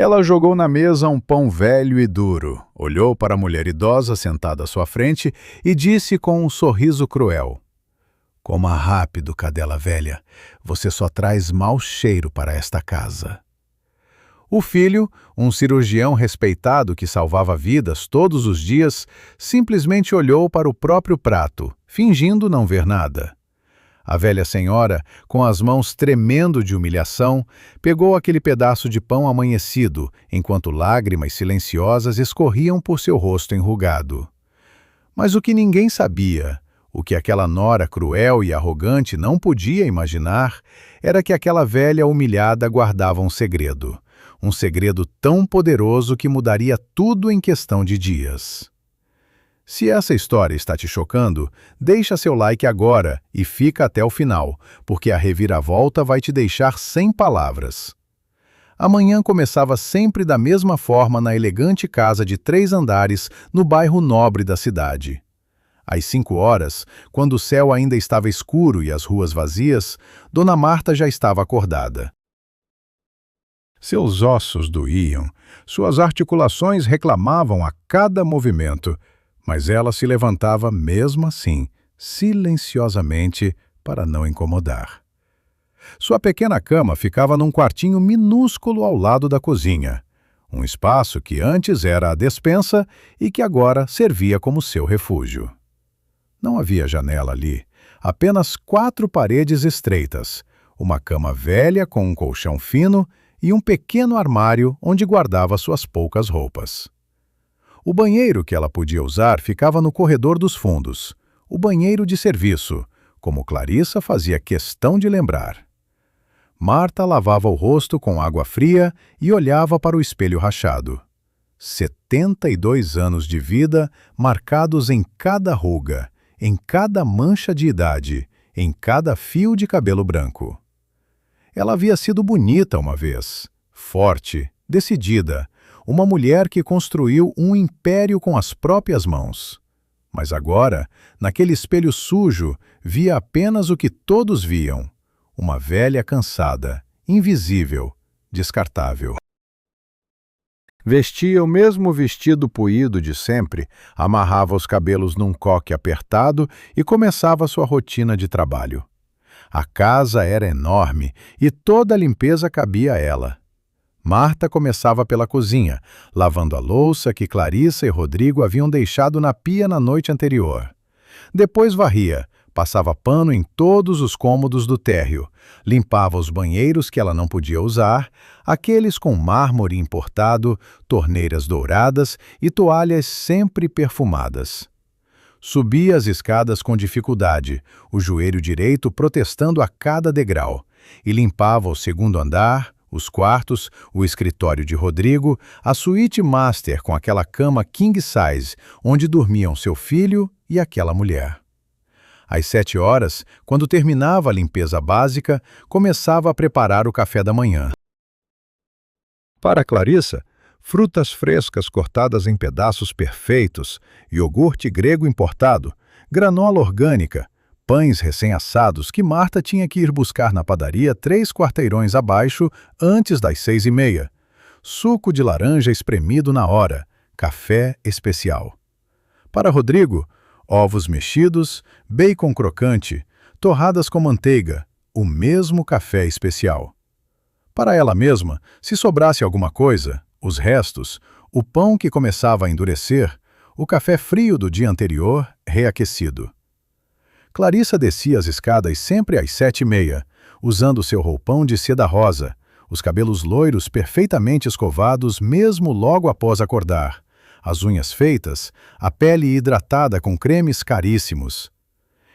Ela jogou na mesa um pão velho e duro, olhou para a mulher idosa sentada à sua frente e disse com um sorriso cruel: "Coma rápido, cadela velha. Você só traz mau cheiro para esta casa." O filho, um cirurgião respeitado que salvava vidas todos os dias, simplesmente olhou para o próprio prato, fingindo não ver nada. A velha senhora, com as mãos tremendo de humilhação, pegou aquele pedaço de pão amanhecido, enquanto lágrimas silenciosas escorriam por seu rosto enrugado. Mas o que ninguém sabia, o que aquela nora cruel e arrogante não podia imaginar, era que aquela velha humilhada guardava um segredo tão poderoso que mudaria tudo em questão de dias. Se essa história está te chocando, deixa seu like agora e fica até o final, porque a reviravolta vai te deixar sem palavras. A manhã começava sempre da mesma forma na elegante casa de 3 andares no bairro nobre da cidade. Às 5 horas, quando o céu ainda estava escuro e as ruas vazias, Dona Marta já estava acordada. Seus ossos doíam, suas articulações reclamavam a cada movimento, mas ela se levantava mesmo assim, silenciosamente, para não incomodar. Sua pequena cama ficava num quartinho minúsculo ao lado da cozinha, um espaço que antes era a despensa e que agora servia como seu refúgio. Não havia janela ali, apenas 4 paredes estreitas, uma cama velha com um colchão fino e um pequeno armário onde guardava suas poucas roupas. O banheiro que ela podia usar ficava no corredor dos fundos, o banheiro de serviço, como Clarissa fazia questão de lembrar. Marta lavava o rosto com água fria e olhava para o espelho rachado. 72 anos de vida marcados em cada ruga, em cada mancha de idade, em cada fio de cabelo branco. Ela havia sido bonita uma vez, forte, decidida, uma mulher que construiu um império com as próprias mãos. Mas agora, naquele espelho sujo, via apenas o que todos viam: uma velha cansada, invisível, descartável. Vestia o mesmo vestido puído de sempre, amarrava os cabelos num coque apertado e começava sua rotina de trabalho. A casa era enorme e toda a limpeza cabia a ela. Marta começava pela cozinha, lavando a louça que Clarissa e Rodrigo haviam deixado na pia na noite anterior. Depois varria, passava pano em todos os cômodos do térreo, limpava os banheiros que ela não podia usar, aqueles com mármore importado, torneiras douradas e toalhas sempre perfumadas. Subia as escadas com dificuldade, o joelho direito protestando a cada degrau, e limpava o segundo andar, os quartos, o escritório de Rodrigo, a suíte master com aquela cama king size, onde dormiam seu filho e aquela mulher. Às 7 horas, quando terminava a limpeza básica, começava a preparar o café da manhã. Para Clarissa, frutas frescas cortadas em pedaços perfeitos, iogurte grego importado, granola orgânica, pães recém-assados que Marta tinha que ir buscar na padaria 3 quarteirões abaixo antes das 6h30, suco de laranja espremido na hora, café especial. Para Rodrigo, ovos mexidos, bacon crocante, torradas com manteiga, o mesmo café especial. Para ela mesma, se sobrasse alguma coisa, os restos, o pão que começava a endurecer, o café frio do dia anterior, reaquecido. Clarissa descia as escadas sempre às 7h30, usando seu roupão de seda rosa, os cabelos loiros perfeitamente escovados mesmo logo após acordar, as unhas feitas, a pele hidratada com cremes caríssimos.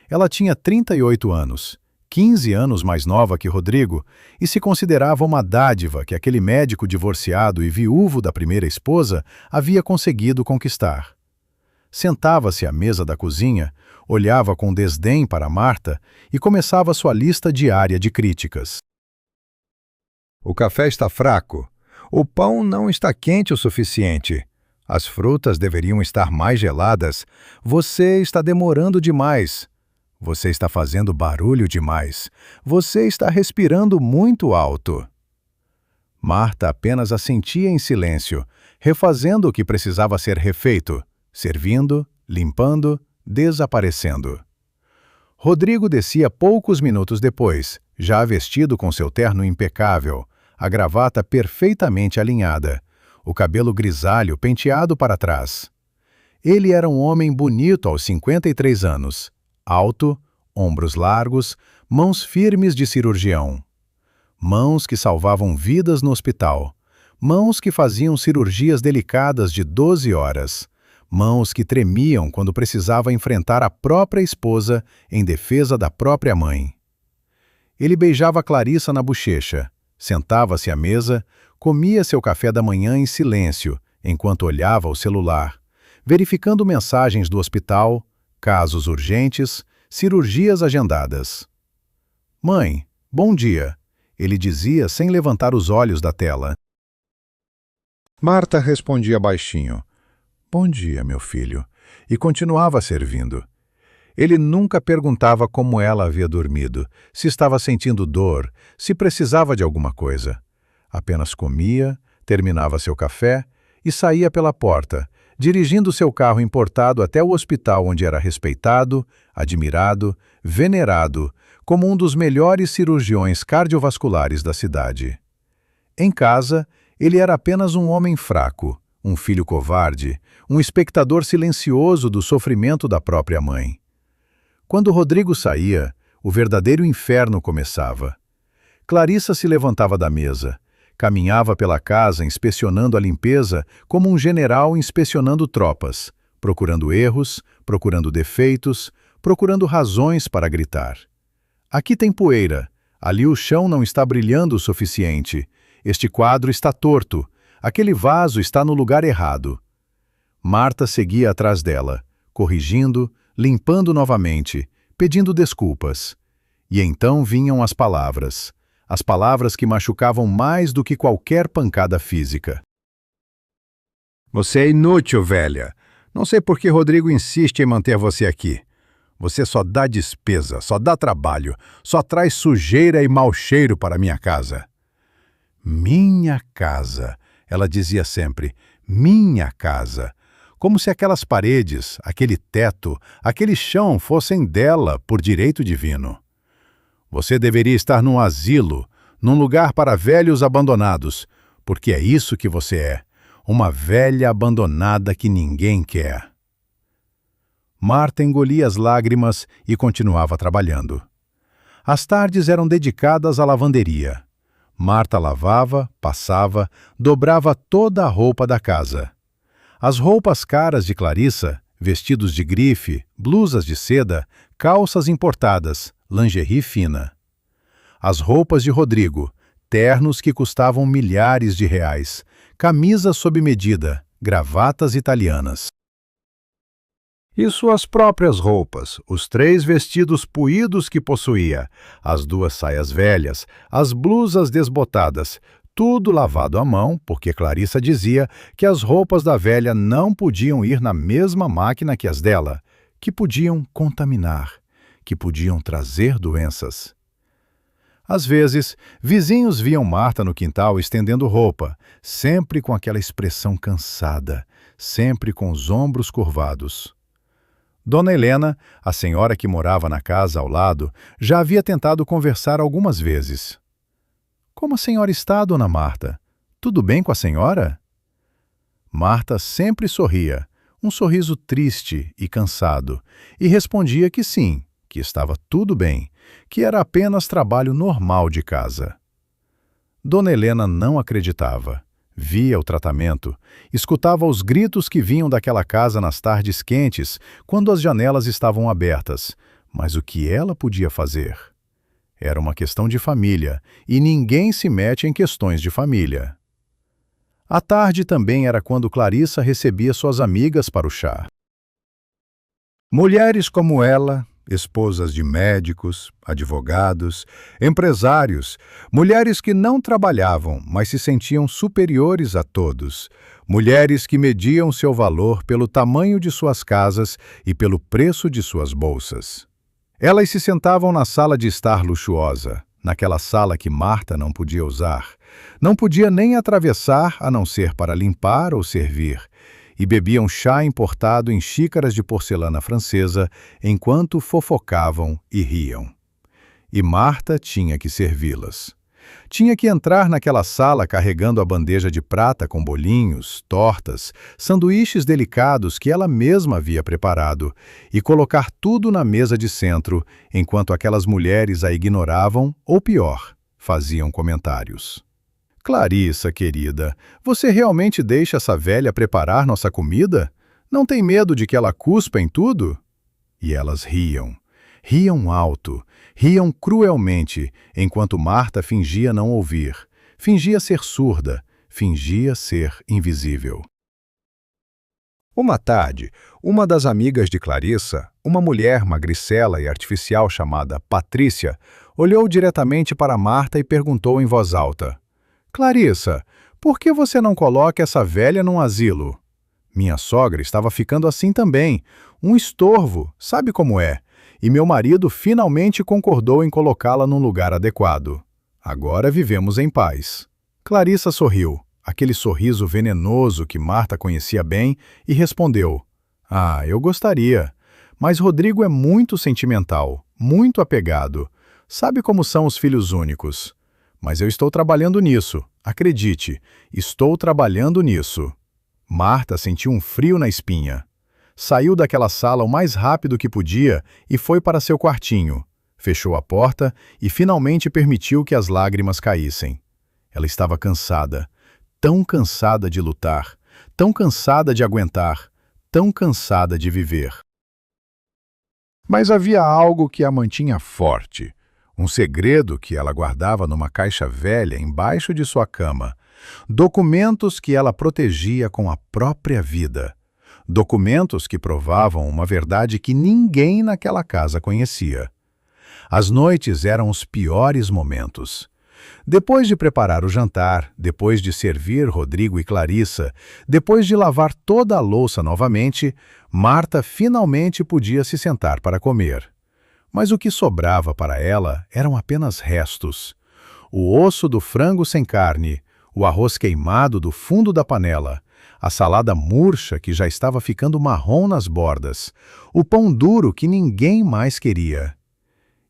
Ela tinha 38 anos, 15 anos mais nova que Rodrigo, e se considerava uma dádiva que aquele médico divorciado e viúvo da primeira esposa havia conseguido conquistar. Sentava-se à mesa da cozinha, olhava com desdém para Marta e começava sua lista diária de críticas. O café está fraco. O pão não está quente o suficiente. As frutas deveriam estar mais geladas. Você está demorando demais. Você está fazendo barulho demais. Você está respirando muito alto. Marta apenas assentia em silêncio, refazendo o que precisava ser refeito, servindo, limpando, desaparecendo. Rodrigo descia poucos minutos depois, já vestido com seu terno impecável, a gravata perfeitamente alinhada, o cabelo grisalho penteado para trás. Ele era um homem bonito aos 53 anos, alto, ombros largos, mãos firmes de cirurgião. Mãos que salvavam vidas no hospital, mãos que faziam cirurgias delicadas de 12 horas, mãos que tremiam quando precisava enfrentar a própria esposa em defesa da própria mãe. Ele beijava Clarissa na bochecha, sentava-se à mesa, comia seu café da manhã em silêncio, enquanto olhava o celular, verificando mensagens do hospital, casos urgentes, cirurgias agendadas. "Mãe, bom dia", ele dizia sem levantar os olhos da tela. Marta respondia baixinho, "Bom dia, meu filho", e continuava servindo. Ele nunca perguntava como ela havia dormido, se estava sentindo dor, se precisava de alguma coisa. Apenas comia, terminava seu café e saía pela porta, dirigindo seu carro importado até o hospital onde era respeitado, admirado, venerado, como um dos melhores cirurgiões cardiovasculares da cidade. Em casa, ele era apenas um homem fraco, um filho covarde, um espectador silencioso do sofrimento da própria mãe. Quando Rodrigo saía, o verdadeiro inferno começava. Clarissa se levantava da mesa, caminhava pela casa inspecionando a limpeza como um general inspecionando tropas, procurando erros, procurando defeitos, procurando razões para gritar. "Aqui tem poeira, ali o chão não está brilhando o suficiente, este quadro está torto, aquele vaso está no lugar errado." Marta seguia atrás dela, corrigindo, limpando novamente, pedindo desculpas. E então vinham as palavras que machucavam mais do que qualquer pancada física. "Você é inútil, velha. Não sei por que Rodrigo insiste em manter você aqui. Você só dá despesa, só dá trabalho, só traz sujeira e mau cheiro para minha casa." "Minha casa", ela dizia sempre, "minha casa", como se aquelas paredes, aquele teto, aquele chão fossem dela por direito divino. "Você deveria estar num asilo, num lugar para velhos abandonados, porque é isso que você é, uma velha abandonada que ninguém quer." Marta engolia as lágrimas e continuava trabalhando. As tardes eram dedicadas à lavanderia. Marta lavava, passava, dobrava toda a roupa da casa. As roupas caras de Clarissa, vestidos de grife, blusas de seda, calças importadas, lingerie fina. As roupas de Rodrigo, ternos que custavam milhares de reais, camisas sob medida, gravatas italianas. E suas próprias roupas, os 3 vestidos puídos que possuía, as 2 saias velhas, as blusas desbotadas, tudo lavado à mão, porque Clarissa dizia que as roupas da velha não podiam ir na mesma máquina que as dela, que podiam contaminar, que podiam trazer doenças. Às vezes, vizinhos viam Marta no quintal estendendo roupa, sempre com aquela expressão cansada, sempre com os ombros curvados. Dona Helena, a senhora que morava na casa ao lado, já havia tentado conversar algumas vezes. "Como a senhora está, dona Marta? Tudo bem com a senhora?" Marta sempre sorria, um sorriso triste e cansado, e respondia que sim, que estava tudo bem, que era apenas trabalho normal de casa. Dona Helena não acreditava. Via o tratamento, escutava os gritos que vinham daquela casa nas tardes quentes, quando as janelas estavam abertas, mas o que ela podia fazer? Era uma questão de família, e ninguém se mete em questões de família. À tarde também era quando Clarissa recebia suas amigas para o chá. Mulheres como ela, esposas de médicos, advogados, empresários, mulheres que não trabalhavam, mas se sentiam superiores a todos, mulheres que mediam seu valor pelo tamanho de suas casas e pelo preço de suas bolsas. Elas se sentavam na sala de estar luxuosa, naquela sala que Marta não podia usar. Não podia nem atravessar a não ser para limpar ou servir. E bebiam chá importado em xícaras de porcelana francesa enquanto fofocavam e riam. E Marta tinha que servi-las. Tinha que entrar naquela sala carregando a bandeja de prata com bolinhos, tortas, sanduíches delicados que ela mesma havia preparado e colocar tudo na mesa de centro, enquanto aquelas mulheres a ignoravam ou, pior, faziam comentários. Clarissa, querida, você realmente deixa essa velha preparar nossa comida? Não tem medo de que ela cuspa em tudo? E elas riam. Riam alto, riam cruelmente, enquanto Marta fingia não ouvir, fingia ser surda, fingia ser invisível. Uma tarde, uma das amigas de Clarissa, uma mulher magricela e artificial chamada Patrícia, olhou diretamente para Marta e perguntou em voz alta: Clarissa, por que você não coloca essa velha num asilo? Minha sogra estava ficando assim também, um estorvo, sabe como é? E meu marido finalmente concordou em colocá-la num lugar adequado. Agora vivemos em paz. Clarissa sorriu, aquele sorriso venenoso que Marta conhecia bem, e respondeu: eu gostaria. Mas Rodrigo é muito sentimental, muito apegado. Sabe como são os filhos únicos. Mas eu estou trabalhando nisso, acredite, estou trabalhando nisso. Marta sentiu um frio na espinha. Saiu daquela sala o mais rápido que podia e foi para seu quartinho. Fechou a porta e finalmente permitiu que as lágrimas caíssem. Ela estava cansada, tão cansada de lutar, tão cansada de aguentar, tão cansada de viver. Mas havia algo que a mantinha forte, um segredo que ela guardava numa caixa velha embaixo de sua cama, documentos que ela protegia com a própria vida. Documentos que provavam uma verdade que ninguém naquela casa conhecia. As noites eram os piores momentos. Depois de preparar o jantar, depois de servir Rodrigo e Clarissa, depois de lavar toda a louça novamente, Marta finalmente podia se sentar para comer. Mas o que sobrava para ela eram apenas restos. O osso do frango sem carne, o arroz queimado do fundo da panela, a salada murcha que já estava ficando marrom nas bordas, o pão duro que ninguém mais queria.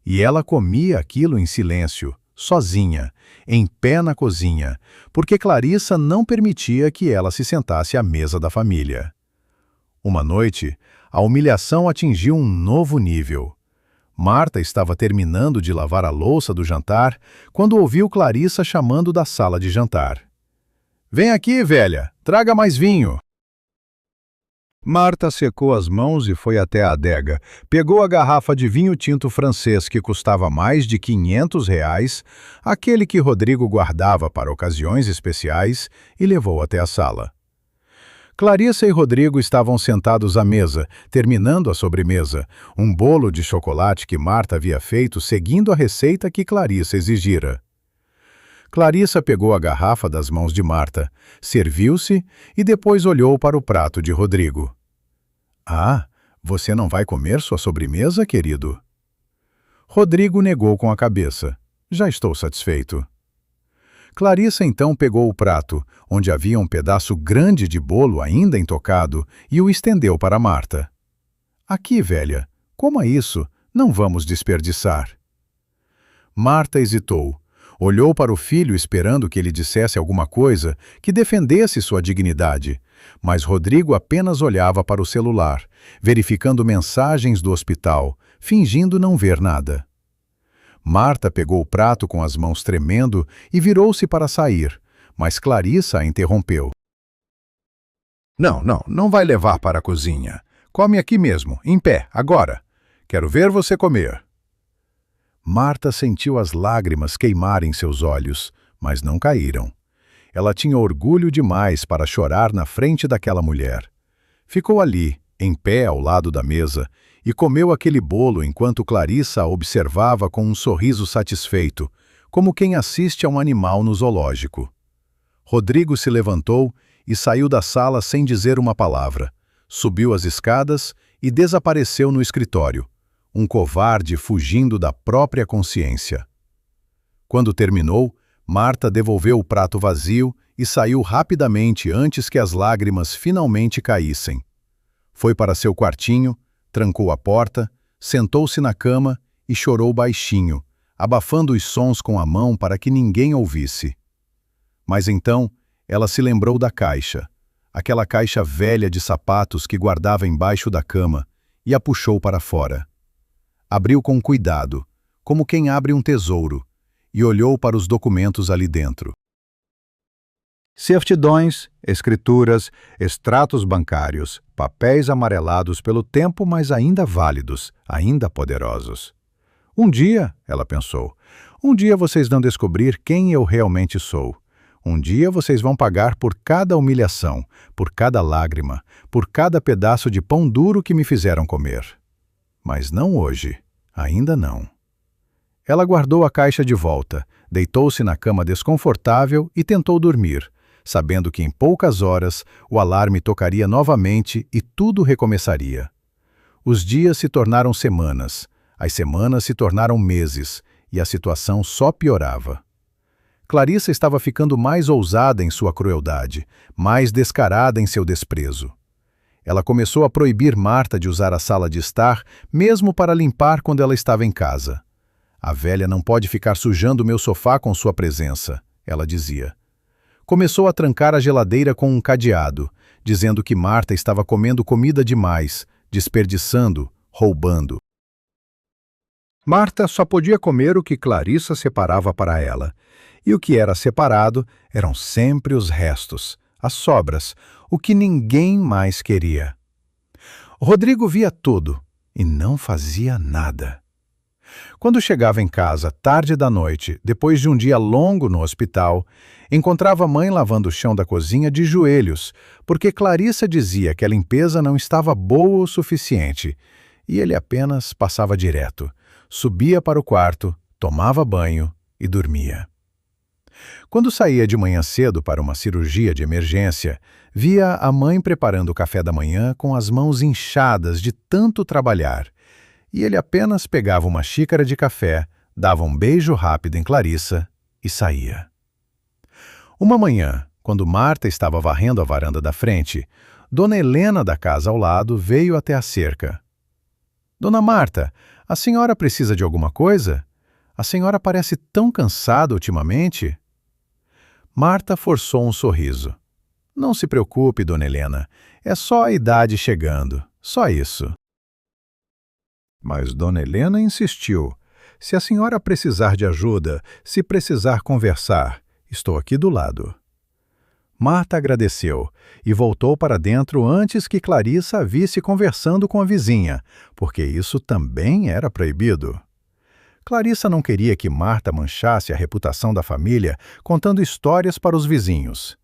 E ela comia aquilo em silêncio, sozinha, em pé na cozinha, porque Clarissa não permitia que ela se sentasse à mesa da família. Uma noite, a humilhação atingiu um novo nível. Marta estava terminando de lavar a louça do jantar quando ouviu Clarissa chamando da sala de jantar. Vem aqui, velha, traga mais vinho. Marta secou as mãos e foi até a adega, pegou a garrafa de vinho tinto francês que custava mais de R$ 500, aquele que Rodrigo guardava para ocasiões especiais, e levou até a sala. Clarissa e Rodrigo estavam sentados à mesa, terminando a sobremesa, um bolo de chocolate que Marta havia feito seguindo a receita que Clarissa exigira. Clarissa pegou a garrafa das mãos de Marta, serviu-se e depois olhou para o prato de Rodrigo. Você não vai comer sua sobremesa, querido? Rodrigo negou com a cabeça. Já estou satisfeito. Clarissa então pegou o prato, onde havia um pedaço grande de bolo ainda intocado, e o estendeu para Marta. Aqui, velha, coma isso, não vamos desperdiçar. Marta hesitou. Olhou para o filho esperando que ele dissesse alguma coisa que defendesse sua dignidade, mas Rodrigo apenas olhava para o celular, verificando mensagens do hospital, fingindo não ver nada. Marta pegou o prato com as mãos tremendo e virou-se para sair, mas Clarissa a interrompeu. Não vai levar para a cozinha. Come aqui mesmo, em pé, agora. Quero ver você comer. Marta sentiu as lágrimas queimarem seus olhos, mas não caíram. Ela tinha orgulho demais para chorar na frente daquela mulher. Ficou ali, em pé ao lado da mesa, e comeu aquele bolo enquanto Clarissa a observava com um sorriso satisfeito, como quem assiste a um animal no zoológico. Rodrigo se levantou e saiu da sala sem dizer uma palavra, subiu as escadas e desapareceu no escritório, um covarde fugindo da própria consciência. Quando terminou, Marta devolveu o prato vazio e saiu rapidamente antes que as lágrimas finalmente caíssem. Foi para seu quartinho, trancou a porta, sentou-se na cama e chorou baixinho, abafando os sons com a mão para que ninguém ouvisse. Mas então, ela se lembrou da caixa, aquela caixa velha de sapatos que guardava embaixo da cama, e a puxou para fora. Abriu com cuidado, como quem abre um tesouro, e olhou para os documentos ali dentro. Certidões, escrituras, extratos bancários, papéis amarelados pelo tempo, mas ainda válidos, ainda poderosos. Um dia, ela pensou, um dia vocês vão descobrir quem eu realmente sou. Um dia vocês vão pagar por cada humilhação, por cada lágrima, por cada pedaço de pão duro que me fizeram comer. Mas não hoje, ainda não. Ela guardou a caixa de volta, deitou-se na cama desconfortável e tentou dormir, sabendo que em poucas horas o alarme tocaria novamente e tudo recomeçaria. Os dias se tornaram semanas, as semanas se tornaram meses, e a situação só piorava. Clarissa estava ficando mais ousada em sua crueldade, mais descarada em seu desprezo. Ela começou a proibir Marta de usar a sala de estar, mesmo para limpar quando ela estava em casa. A velha não pode ficar sujando meu sofá com sua presença, ela dizia. Começou a trancar a geladeira com um cadeado, dizendo que Marta estava comendo comida demais, desperdiçando, roubando. Marta só podia comer o que Clarissa separava para ela, e o que era separado eram sempre os restos, as sobras, o que ninguém mais queria. Rodrigo via tudo e não fazia nada. Quando chegava em casa tarde da noite, depois de um dia longo no hospital, encontrava a mãe lavando o chão da cozinha de joelhos, porque Clarissa dizia que a limpeza não estava boa o suficiente, e ele apenas passava direto, subia para o quarto, tomava banho e dormia. Quando saía de manhã cedo para uma cirurgia de emergência, via a mãe preparando o café da manhã com as mãos inchadas de tanto trabalhar, e ele apenas pegava uma xícara de café, dava um beijo rápido em Clarissa e saía. Uma manhã, quando Marta estava varrendo a varanda da frente, Dona Helena da casa ao lado veio até a cerca. Dona Marta, a senhora precisa de alguma coisa? A senhora parece tão cansada ultimamente. Marta forçou um sorriso. Não se preocupe, Dona Helena, é só a idade chegando, só isso. Mas Dona Helena insistiu. Se a senhora precisar de ajuda, se precisar conversar, estou aqui do lado. Marta agradeceu e voltou para dentro antes que Clarissa a visse conversando com a vizinha, porque isso também era proibido. Clarissa não queria que Marta manchasse a reputação da família contando histórias para os vizinhos.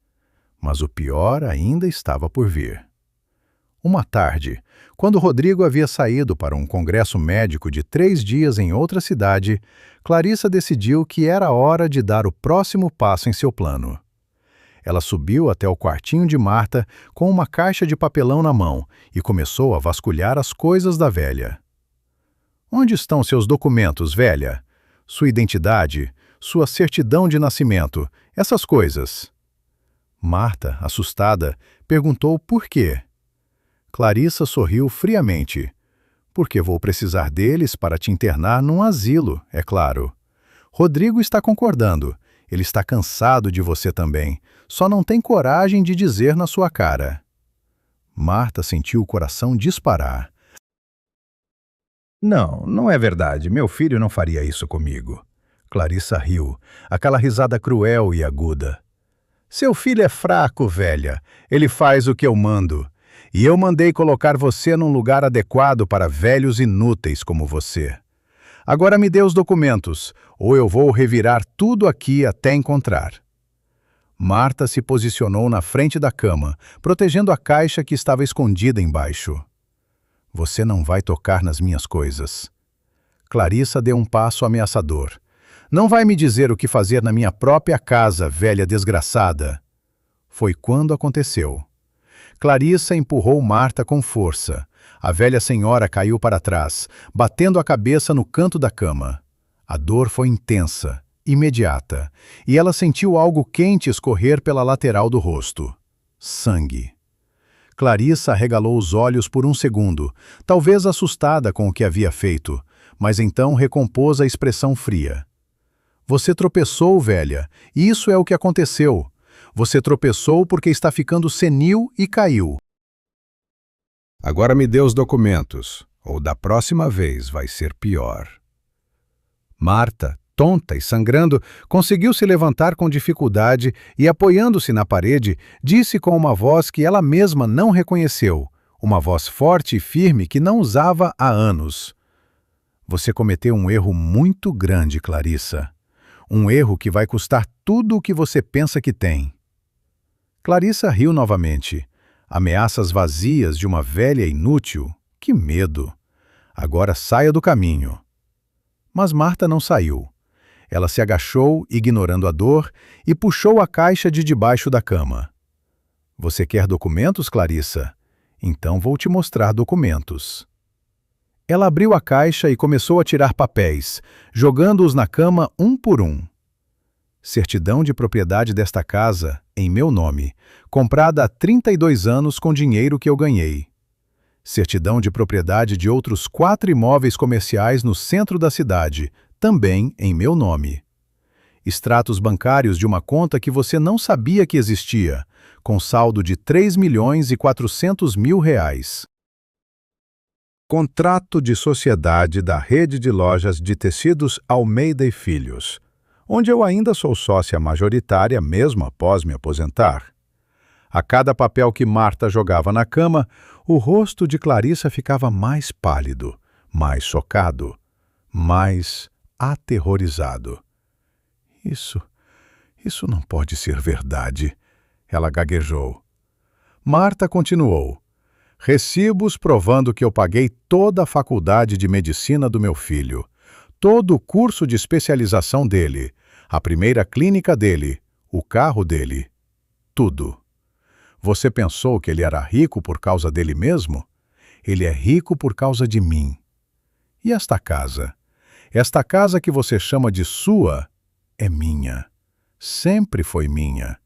Mas o pior ainda estava por vir. Uma tarde, quando Rodrigo havia saído para um congresso médico de 3 dias em outra cidade, Clarissa decidiu que era hora de dar o próximo passo em seu plano. Ela subiu até o quartinho de Marta com uma caixa de papelão na mão e começou a vasculhar as coisas da velha. Onde estão seus documentos, velha? Sua identidade, sua certidão de nascimento, essas coisas. Marta, assustada, perguntou por quê. Clarissa sorriu friamente. Porque vou precisar deles para te internar num asilo, é claro. Rodrigo está concordando. Ele está cansado de você também. Só não tem coragem de dizer na sua cara. Marta sentiu o coração disparar. Não, não é verdade. Meu filho não faria isso comigo. Clarissa riu, aquela risada cruel e aguda. Seu filho é fraco, velha. Ele faz o que eu mando. E eu mandei colocar você num lugar adequado para velhos inúteis como você. Agora me dê os documentos, ou eu vou revirar tudo aqui até encontrar. Marta se posicionou na frente da cama, protegendo a caixa que estava escondida embaixo. Você não vai tocar nas minhas coisas. Clarissa deu um passo ameaçador. Não vai me dizer o que fazer na minha própria casa, velha desgraçada. Foi quando aconteceu. Clarissa empurrou Marta com força. A velha senhora caiu para trás, batendo a cabeça no canto da cama. A dor foi intensa imediata, e ela sentiu algo quente escorrer pela lateral do rosto. Sangue. Clarissa arregalou os olhos por um segundo, talvez assustada com o que havia feito, mas então recompôs a expressão fria. Você tropeçou, velha, e isso é o que aconteceu. Você tropeçou porque está ficando senil e caiu. Agora me dê os documentos, ou da próxima vez vai ser pior. Marta, tonta e sangrando, conseguiu se levantar com dificuldade e, apoiando-se na parede, disse com uma voz que ela mesma não reconheceu, uma voz forte e firme que não usava há anos. Você cometeu um erro muito grande, Clarissa. Um erro que vai custar tudo o que você pensa que tem. Clarissa riu novamente. Ameaças vazias de uma velha inútil? Que medo! Agora saia do caminho. Mas Marta não saiu. Ela se agachou, ignorando a dor, e puxou a caixa de debaixo da cama. Você quer documentos, Clarissa? Então vou te mostrar documentos. Ela abriu a caixa e começou a tirar papéis, jogando-os na cama um por um. Certidão de propriedade desta casa, em meu nome, comprada há 32 anos com dinheiro que eu ganhei. Certidão de propriedade de outros 4 imóveis comerciais no centro da cidade, também em meu nome. Extratos bancários de uma conta que você não sabia que existia, com saldo de R$ 3.400.000. Contrato de sociedade da rede de lojas de tecidos Almeida e Filhos, onde eu ainda sou sócia majoritária mesmo após me aposentar. A cada papel que Marta jogava na cama, o rosto de Clarissa ficava mais pálido, mais chocado, mais aterrorizado. Isso não pode ser verdade, ela gaguejou. Marta continuou. Recibos provando que eu paguei toda a faculdade de medicina do meu filho, todo o curso de especialização dele, a primeira clínica dele, o carro dele, tudo. Você pensou que ele era rico por causa dele mesmo? Ele é rico por causa de mim. E esta casa? Esta casa que você chama de sua é minha. Sempre foi minha.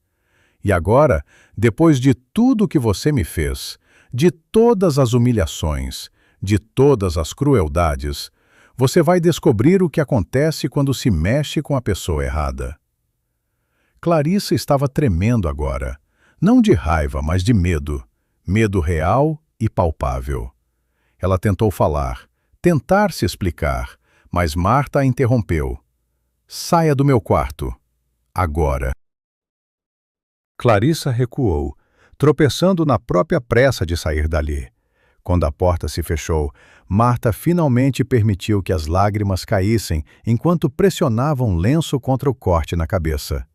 E agora, depois de tudo que você me fez, de todas as humilhações, de todas as crueldades, você vai descobrir o que acontece quando se mexe com a pessoa errada. Clarissa estava tremendo agora, não de raiva, mas de medo, medo real e palpável. Ela tentou falar, tentar se explicar, mas Marta a interrompeu. Saia do meu quarto. Agora. Clarissa recuou, tropeçando na própria pressa de sair dali. Quando a porta se fechou, Marta finalmente permitiu que as lágrimas caíssem enquanto pressionava um lenço contra o corte na cabeça.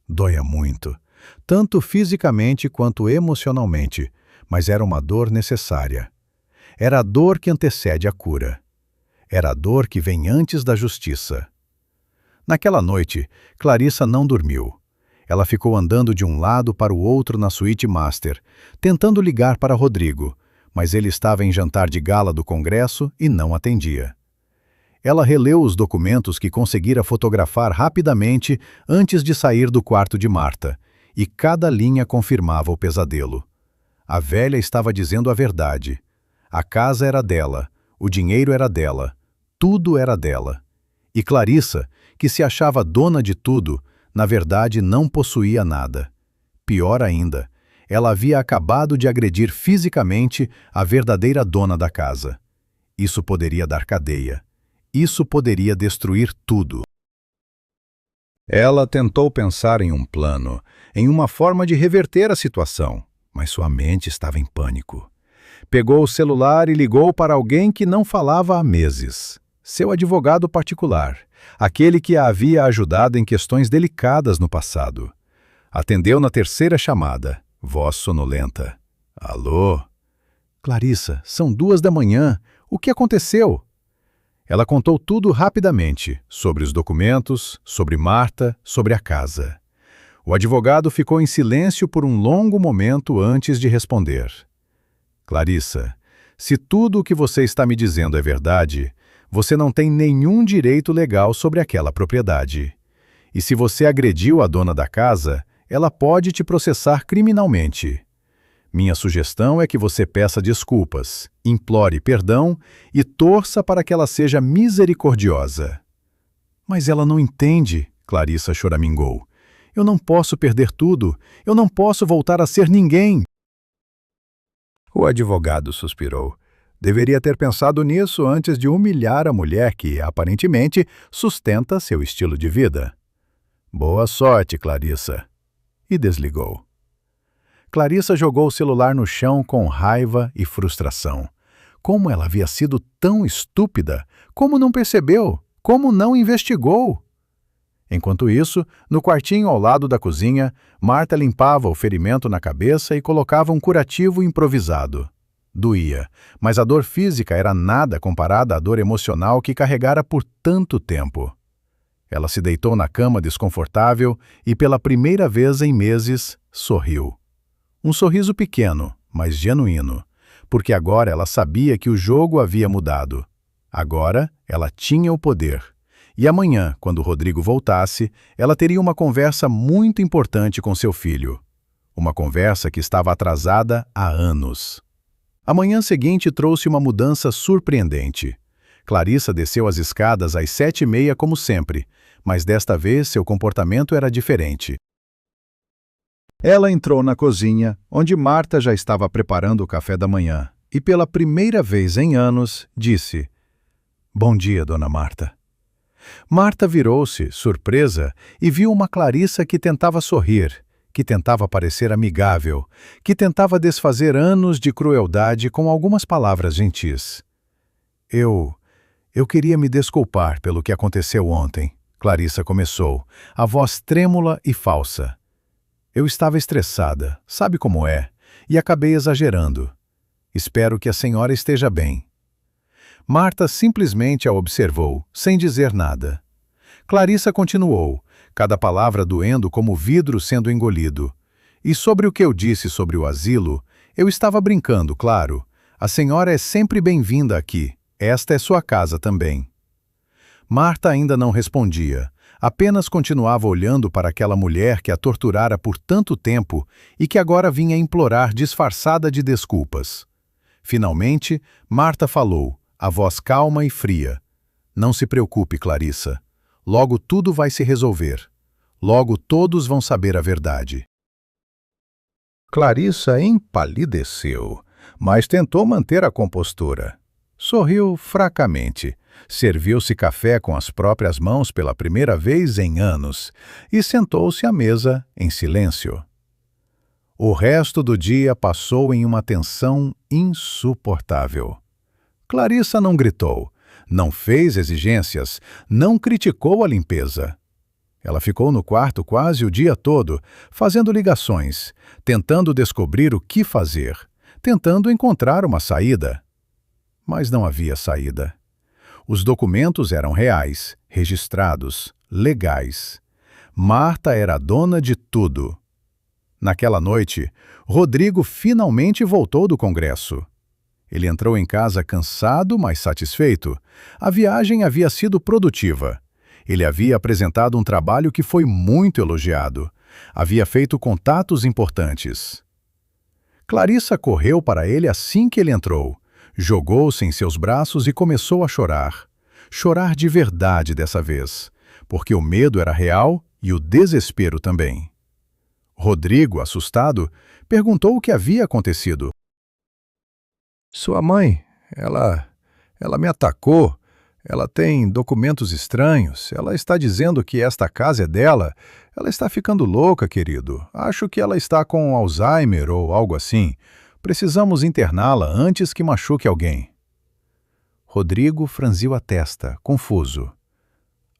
Doía muito, tanto fisicamente quanto emocionalmente, mas era uma dor necessária. Era a dor que antecede a cura. Era a dor que vem antes da justiça. Naquela noite, Clarissa não dormiu. Ela ficou andando de um lado para o outro na suíte master, tentando ligar para Rodrigo, mas ele estava em jantar de gala do Congresso e não atendia. Ela releu os documentos que conseguira fotografar rapidamente antes de sair do quarto de Marta, e cada linha confirmava o pesadelo. A velha estava dizendo a verdade. A casa era dela, o dinheiro era dela, tudo era dela. E Clarissa, que se achava dona de tudo, na verdade não possuía nada. Pior ainda, ela havia acabado de agredir fisicamente a verdadeira dona da casa. Isso poderia dar cadeia. Isso poderia destruir tudo. Ela tentou pensar em um plano, em uma forma de reverter a situação, mas sua mente estava em pânico. Pegou o celular e ligou para alguém que não falava há meses. Seu advogado particular, aquele que a havia ajudado em questões delicadas no passado. Atendeu na terceira chamada, voz sonolenta. Alô? Clarissa, são 2 da manhã. O que aconteceu? Ela contou tudo rapidamente, sobre os documentos, sobre Marta, sobre a casa. O advogado ficou em silêncio por um longo momento antes de responder. Clarissa, se tudo o que você está me dizendo é verdade, Você não tem nenhum direito legal sobre aquela propriedade. E se você agrediu a dona da casa, ela pode te processar criminalmente. Minha sugestão é que você peça desculpas, implore perdão e torça para que ela seja misericordiosa. Mas ela não entende, Clarissa choramingou. Eu não posso perder tudo, eu não posso voltar a ser ninguém. O advogado suspirou. Deveria ter pensado nisso antes de humilhar a mulher que, aparentemente, sustenta seu estilo de vida. Boa sorte, Clarissa. E desligou. Clarissa jogou o celular no chão com raiva e frustração. Como ela havia sido tão estúpida? Como não percebeu? Como não investigou? Enquanto isso, no quartinho ao lado da cozinha, Marta limpava o ferimento na cabeça e colocava um curativo improvisado. Doía, mas a dor física era nada comparada à dor emocional que carregara por tanto tempo. Ela se deitou na cama desconfortável e, pela primeira vez em meses, sorriu. Um sorriso pequeno, mas genuíno, porque agora ela sabia que o jogo havia mudado. Agora ela tinha o poder. E amanhã, quando Rodrigo voltasse, ela teria uma conversa muito importante com seu filho. Uma conversa que estava atrasada há anos. A manhã seguinte trouxe uma mudança surpreendente. Clarissa desceu as escadas às 7h30 como sempre, mas desta vez seu comportamento era diferente. Ela entrou na cozinha, onde Marta já estava preparando o café da manhã, e pela primeira vez em anos, disse: "Bom dia, dona Marta." Marta virou-se, surpresa, e viu uma Clarissa que tentava sorrir, que tentava parecer amigável, que tentava desfazer anos de crueldade com algumas palavras gentis. Eu queria me desculpar pelo que aconteceu ontem", Clarissa começou, a voz trêmula e falsa. "Eu estava estressada, sabe como é, e acabei exagerando. Espero que a senhora esteja bem." Marta simplesmente a observou, sem dizer nada. Clarissa continuou, cada palavra doendo como vidro sendo engolido. "E sobre o que eu disse sobre o asilo, eu estava brincando, claro. A senhora é sempre bem-vinda aqui. Esta é sua casa também." Marta ainda não respondia, apenas continuava olhando para aquela mulher que a torturara por tanto tempo e que agora vinha implorar disfarçada de desculpas. Finalmente, Marta falou, a voz calma e fria: "Não se preocupe, Clarissa. Logo tudo vai se resolver. Logo todos vão saber a verdade." Clarissa empalideceu, mas tentou manter a compostura. Sorriu fracamente, serviu-se café com as próprias mãos pela primeira vez em anos e sentou-se à mesa em silêncio. O resto do dia passou em uma tensão insuportável. Clarissa não gritou, não fez exigências, não criticou a limpeza. Ela ficou no quarto quase o dia todo, fazendo ligações, tentando descobrir o que fazer, tentando encontrar uma saída. Mas não havia saída. Os documentos eram reais, registrados, legais. Marta era a dona de tudo. Naquela noite, Rodrigo finalmente voltou do congresso. Ele entrou em casa cansado, mas satisfeito. A viagem havia sido produtiva. Ele havia apresentado um trabalho que foi muito elogiado. Havia feito contatos importantes. Clarissa correu para ele assim que ele entrou. Jogou-se em seus braços e começou a chorar. Chorar de verdade dessa vez, porque o medo era real e o desespero também. Rodrigo, assustado, perguntou o que havia acontecido. "Sua mãe, ela me atacou. Ela tem documentos estranhos. Ela está dizendo que esta casa é dela. Ela está ficando louca, querido. Acho que ela está com Alzheimer ou algo assim. Precisamos interná-la antes que machuque alguém." Rodrigo franziu a testa, confuso.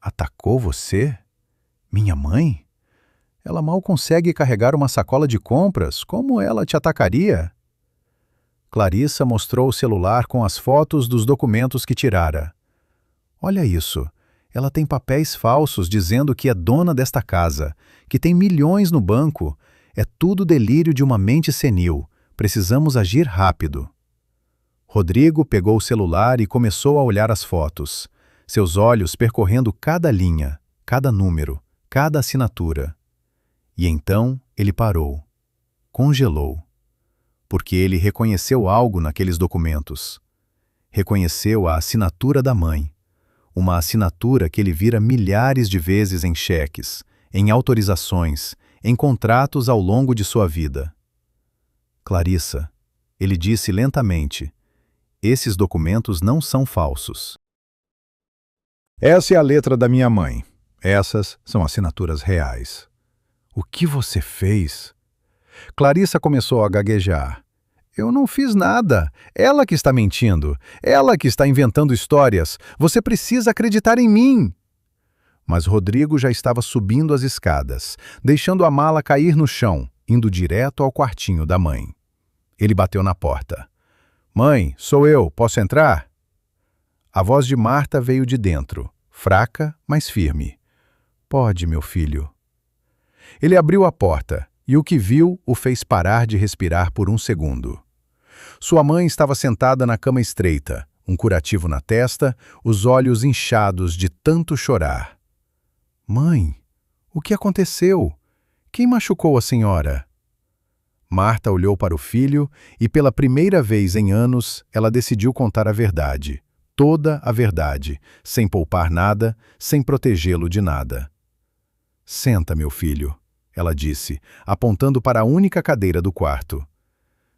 "Atacou você? Minha mãe? Ela mal consegue carregar uma sacola de compras. Como ela te atacaria?" Clarissa mostrou o celular com as fotos dos documentos que tirara. "Olha isso. Ela tem papéis falsos dizendo que é dona desta casa, que tem milhões no banco. É tudo delírio de uma mente senil. Precisamos agir rápido." Rodrigo pegou o celular e começou a olhar as fotos, seus olhos percorrendo cada linha, cada número, cada assinatura. E então ele parou, congelou, porque ele reconheceu algo naqueles documentos. Reconheceu a assinatura da mãe, uma assinatura que ele vira milhares de vezes em cheques, em autorizações, em contratos ao longo de sua vida. Clarissa, ele disse lentamente, esses documentos não são falsos. Essa é a letra da minha mãe. Essas são assinaturas reais. O que você fez? Clarissa começou a gaguejar. Eu não fiz nada. Ela que está mentindo. Ela que está inventando histórias. Você precisa acreditar em mim. Mas Rodrigo já estava subindo as escadas, deixando a mala cair no chão, indo direto ao quartinho da mãe. Ele bateu na porta. Mãe, sou eu, posso entrar? A voz de Marta veio de dentro, fraca, mas firme. Pode, meu filho. Ele abriu a porta e o que viu o fez parar de respirar por um segundo. Sua mãe estava sentada na cama estreita, um curativo na testa, os olhos inchados de tanto chorar. Mãe, o que aconteceu? Quem machucou a senhora? Marta olhou para o filho e, pela primeira vez em anos, ela decidiu contar a verdade, toda a verdade, sem poupar nada, sem protegê-lo de nada. Senta, meu filho, ela disse, apontando para a única cadeira do quarto.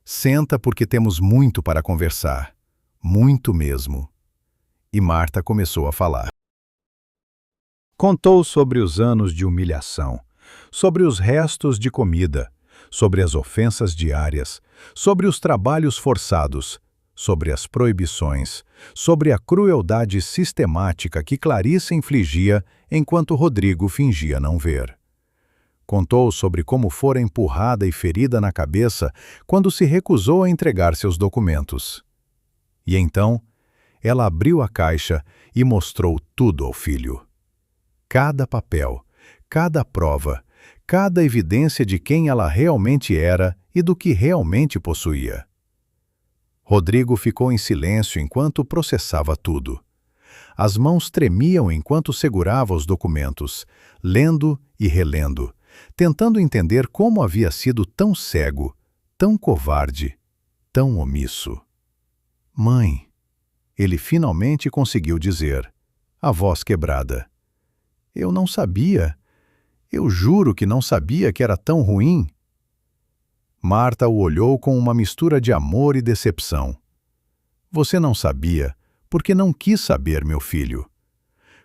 Senta porque temos muito para conversar, muito mesmo. E Marta começou a falar. Contou sobre os anos de humilhação, sobre os restos de comida, sobre as ofensas diárias, sobre os trabalhos forçados, sobre as proibições, sobre a crueldade sistemática que Clarissa infligia enquanto Rodrigo fingia não ver. Contou sobre como fora empurrada e ferida na cabeça quando se recusou a entregar seus documentos. E então, ela abriu a caixa e mostrou tudo ao filho. Cada papel, cada prova, cada evidência de quem ela realmente era e do que realmente possuía. Rodrigo ficou em silêncio enquanto processava tudo. As mãos tremiam enquanto segurava os documentos, lendo e relendo, tentando entender como havia sido tão cego, tão covarde, tão omisso. Mãe, ele finalmente conseguiu dizer, a voz quebrada. Eu não sabia. Eu juro que não sabia que era tão ruim. Marta o olhou com uma mistura de amor e decepção. Você não sabia, porque não quis saber, meu filho.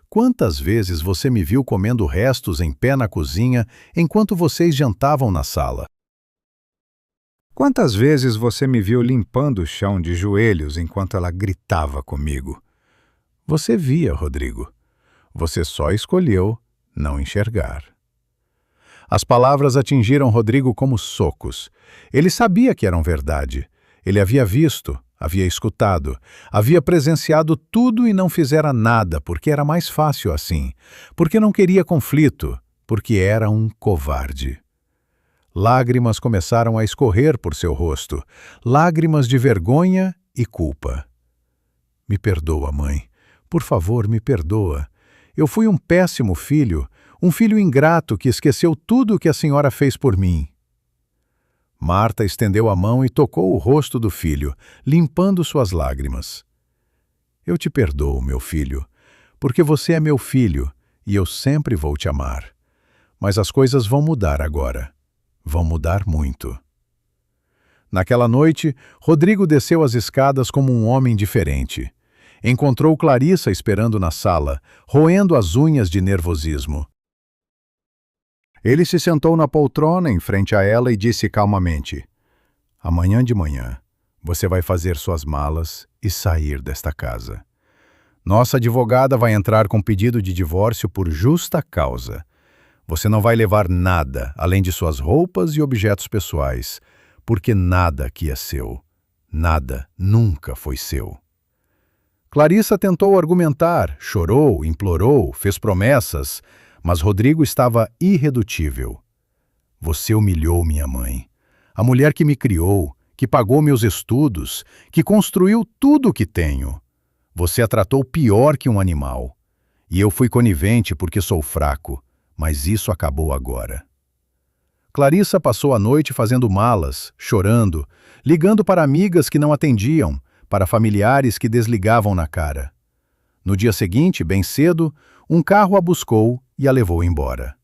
Quantas vezes você me viu comendo restos em pé na cozinha enquanto vocês jantavam na sala? Quantas vezes você me viu limpando o chão de joelhos enquanto ela gritava comigo? Você via, Rodrigo. Você só escolheu não enxergar. As palavras atingiram Rodrigo como socos. Ele sabia que eram verdade. Ele havia visto, havia escutado, havia presenciado tudo e não fizera nada, porque era mais fácil assim, porque não queria conflito, porque era um covarde. Lágrimas começaram a escorrer por seu rosto, lágrimas de vergonha e culpa. Me perdoa, mãe. Por favor, me perdoa. Eu fui um péssimo filho, um filho ingrato que esqueceu tudo o que a senhora fez por mim. Marta estendeu a mão e tocou o rosto do filho, limpando suas lágrimas. Eu te perdoo, meu filho, porque você é meu filho e eu sempre vou te amar. Mas as coisas vão mudar agora. Vão mudar muito. Naquela noite, Rodrigo desceu as escadas como um homem diferente. Encontrou Clarissa esperando na sala, roendo as unhas de nervosismo. Ele se sentou na poltrona em frente a ela e disse calmamente, amanhã de manhã, você vai fazer suas malas e sair desta casa. Nossa advogada vai entrar com pedido de divórcio por justa causa. Você não vai levar nada, além de suas roupas e objetos pessoais, porque nada aqui é seu. Nada nunca foi seu. Clarissa tentou argumentar, chorou, implorou, fez promessas, mas Rodrigo estava irredutível. Você humilhou minha mãe, a mulher que me criou, que pagou meus estudos, que construiu tudo o que tenho. Você a tratou pior que um animal. E eu fui conivente porque sou fraco, mas isso acabou agora. Clarissa passou a noite fazendo malas, chorando, ligando para amigas que não atendiam, para familiares que desligavam na cara. No dia seguinte, bem cedo, um carro a buscou e a levou embora.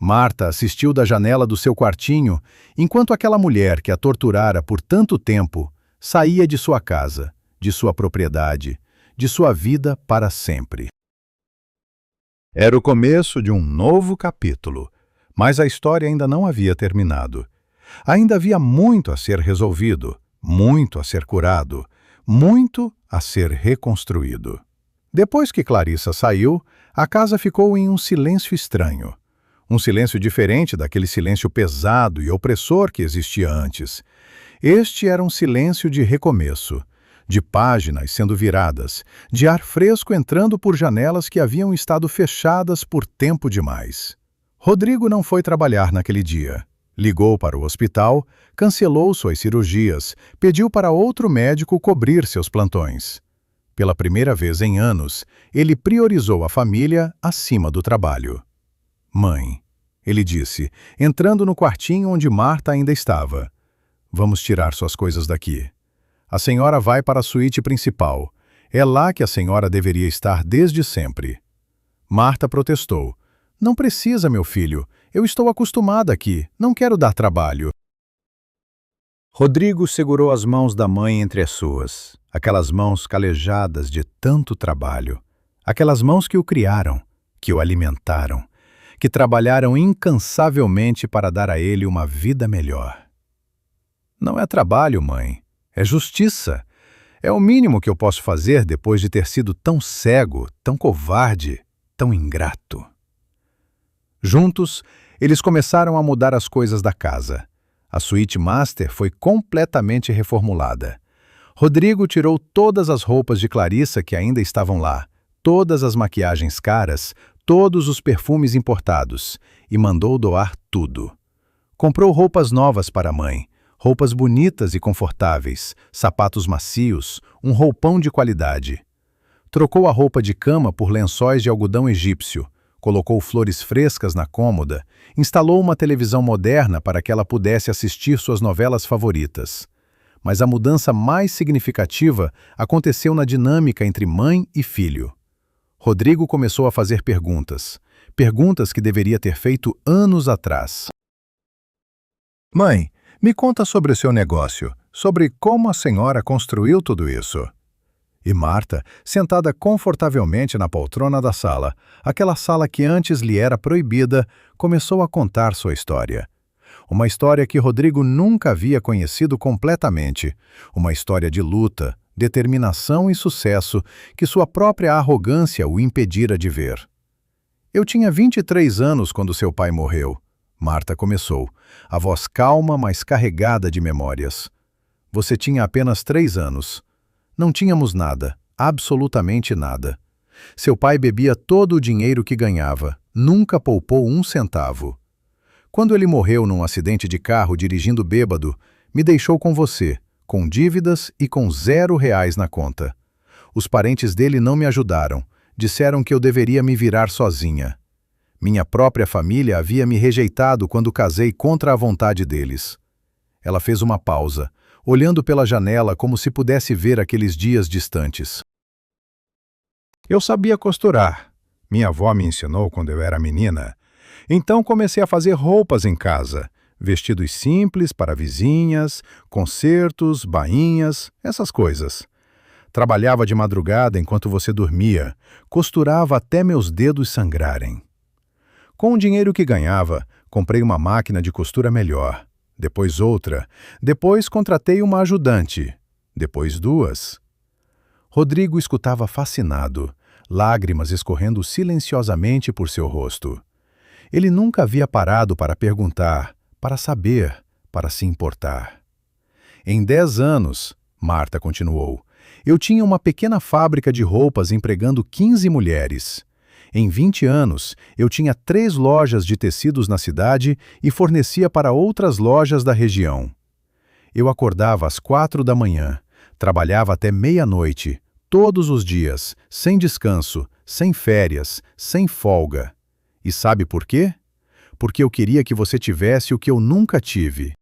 Marta assistiu da janela do seu quartinho enquanto aquela mulher que a torturara por tanto tempo saía de sua casa, de sua propriedade, de sua vida para sempre. Era o começo de um novo capítulo, mas a história ainda não havia terminado. Ainda havia muito a ser resolvido, muito a ser curado, muito a ser reconstruído. Depois que Clarissa saiu, a casa ficou em um silêncio estranho. Um silêncio diferente daquele silêncio pesado e opressor que existia antes. Este era um silêncio de recomeço, de páginas sendo viradas, de ar fresco entrando por janelas que haviam estado fechadas por tempo demais. Rodrigo não foi trabalhar naquele dia. Ligou para o hospital, cancelou suas cirurgias, pediu para outro médico cobrir seus plantões. Pela primeira vez em anos, ele priorizou a família acima do trabalho. Mãe, ele disse, entrando no quartinho onde Marta ainda estava. Vamos tirar suas coisas daqui. A senhora vai para a suíte principal. É lá que a senhora deveria estar desde sempre. Marta protestou. Não precisa, meu filho. Eu estou acostumada aqui. Não quero dar trabalho. Rodrigo segurou as mãos da mãe entre as suas. Aquelas mãos calejadas de tanto trabalho. Aquelas mãos que o criaram, que o alimentaram, que trabalharam incansavelmente para dar a ele uma vida melhor. Não é trabalho, mãe. É justiça. É o mínimo que eu posso fazer depois de ter sido tão cego, tão covarde, tão ingrato. Juntos, eles começaram a mudar as coisas da casa. A suíte master foi completamente reformulada. Rodrigo tirou todas as roupas de Clarissa que ainda estavam lá, todas as maquiagens caras, todos os perfumes importados, e mandou doar tudo. Comprou roupas novas para a mãe, roupas bonitas e confortáveis, sapatos macios, um roupão de qualidade. Trocou a roupa de cama por lençóis de algodão egípcio, colocou flores frescas na cômoda, instalou uma televisão moderna para que ela pudesse assistir suas novelas favoritas. Mas a mudança mais significativa aconteceu na dinâmica entre mãe e filho. Rodrigo começou a fazer perguntas, perguntas que deveria ter feito anos atrás. Mãe, me conta sobre o seu negócio, sobre como a senhora construiu tudo isso. E Marta, sentada confortavelmente na poltrona da sala, aquela sala que antes lhe era proibida, começou a contar sua história. Uma história que Rodrigo nunca havia conhecido completamente. Uma história de luta, determinação e sucesso que sua própria arrogância o impedira de ver. Eu tinha 23 anos quando seu pai morreu. Marta começou, a voz calma, mas carregada de memórias. Você tinha apenas 3 anos. Não tínhamos nada, absolutamente nada. Seu pai bebia todo o dinheiro que ganhava, nunca poupou um centavo. Quando ele morreu num acidente de carro dirigindo bêbado, me deixou com você, com dívidas e com R$0 na conta. Os parentes dele não me ajudaram, disseram que eu deveria me virar sozinha. Minha própria família havia me rejeitado quando casei contra a vontade deles. Ela fez uma pausa, olhando pela janela como se pudesse ver aqueles dias distantes. Eu sabia costurar. Minha avó me ensinou quando eu era menina. Então comecei a fazer roupas em casa, vestidos simples para vizinhas, concertos, bainhas, essas coisas. Trabalhava de madrugada enquanto você dormia, costurava até meus dedos sangrarem. Com o dinheiro que ganhava, comprei uma máquina de costura melhor, depois outra, depois contratei uma ajudante, depois 2. Rodrigo escutava fascinado, lágrimas escorrendo silenciosamente por seu rosto. Ele nunca havia parado para perguntar, para saber, para se importar. Em 10 anos, Marta continuou, eu tinha uma pequena fábrica de roupas empregando 15 mulheres. Em 20 anos, eu tinha 3 lojas de tecidos na cidade e fornecia para outras lojas da região. Eu acordava às 4 da manhã, trabalhava até meia-noite, todos os dias, sem descanso, sem férias, sem folga. E sabe por quê? Porque eu queria que você tivesse o que eu nunca tive.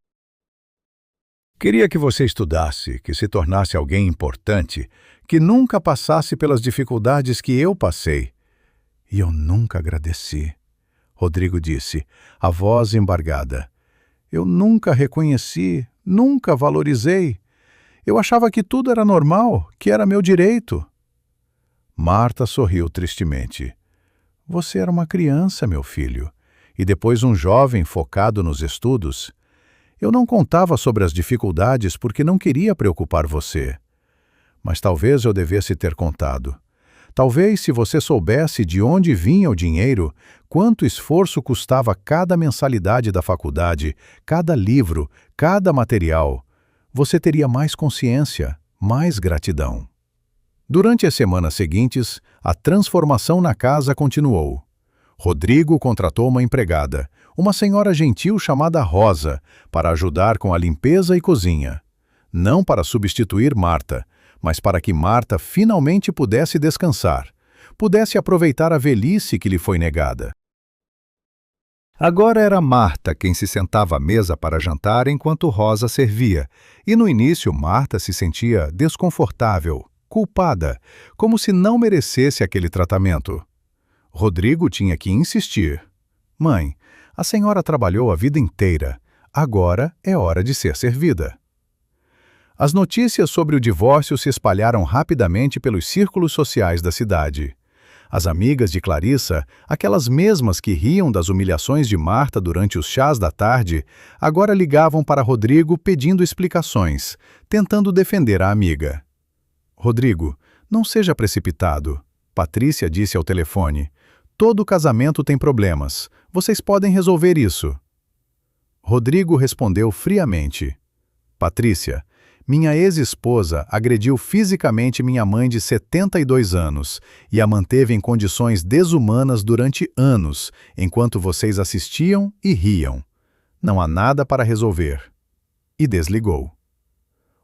Queria que você estudasse, que se tornasse alguém importante, que nunca passasse pelas dificuldades que eu passei. E eu nunca agradeci. Rodrigo disse, a voz embargada. Eu nunca reconheci, nunca valorizei. Eu achava que tudo era normal, que era meu direito. Marta sorriu tristemente. Você era uma criança, meu filho, e depois um jovem focado nos estudos. Eu não contava sobre as dificuldades porque não queria preocupar você. Mas talvez eu devesse ter contado. Talvez se você soubesse de onde vinha o dinheiro, quanto esforço custava cada mensalidade da faculdade, cada livro, cada material, você teria mais consciência, mais gratidão. Durante as semanas seguintes, a transformação na casa continuou. Rodrigo contratou uma empregada, uma senhora gentil chamada Rosa, para ajudar com a limpeza e cozinha. Não para substituir Marta, mas para que Marta finalmente pudesse descansar, pudesse aproveitar a velhice que lhe foi negada. Agora era Marta quem se sentava à mesa para jantar enquanto Rosa servia, e no início Marta se sentia desconfortável, culpada, como se não merecesse aquele tratamento. Rodrigo tinha que insistir. Mãe, a senhora trabalhou a vida inteira, agora é hora de ser servida. As notícias sobre o divórcio se espalharam rapidamente pelos círculos sociais da cidade. As amigas de Clarissa, aquelas mesmas que riam das humilhações de Marta durante os chás da tarde, agora ligavam para Rodrigo pedindo explicações, tentando defender a amiga. Rodrigo, não seja precipitado. Patrícia disse ao telefone. Todo casamento tem problemas. Vocês podem resolver isso. Rodrigo respondeu friamente. Patrícia, minha ex-esposa agrediu fisicamente minha mãe de 72 anos e a manteve em condições desumanas durante anos, enquanto vocês assistiam e riam. Não há nada para resolver. E desligou.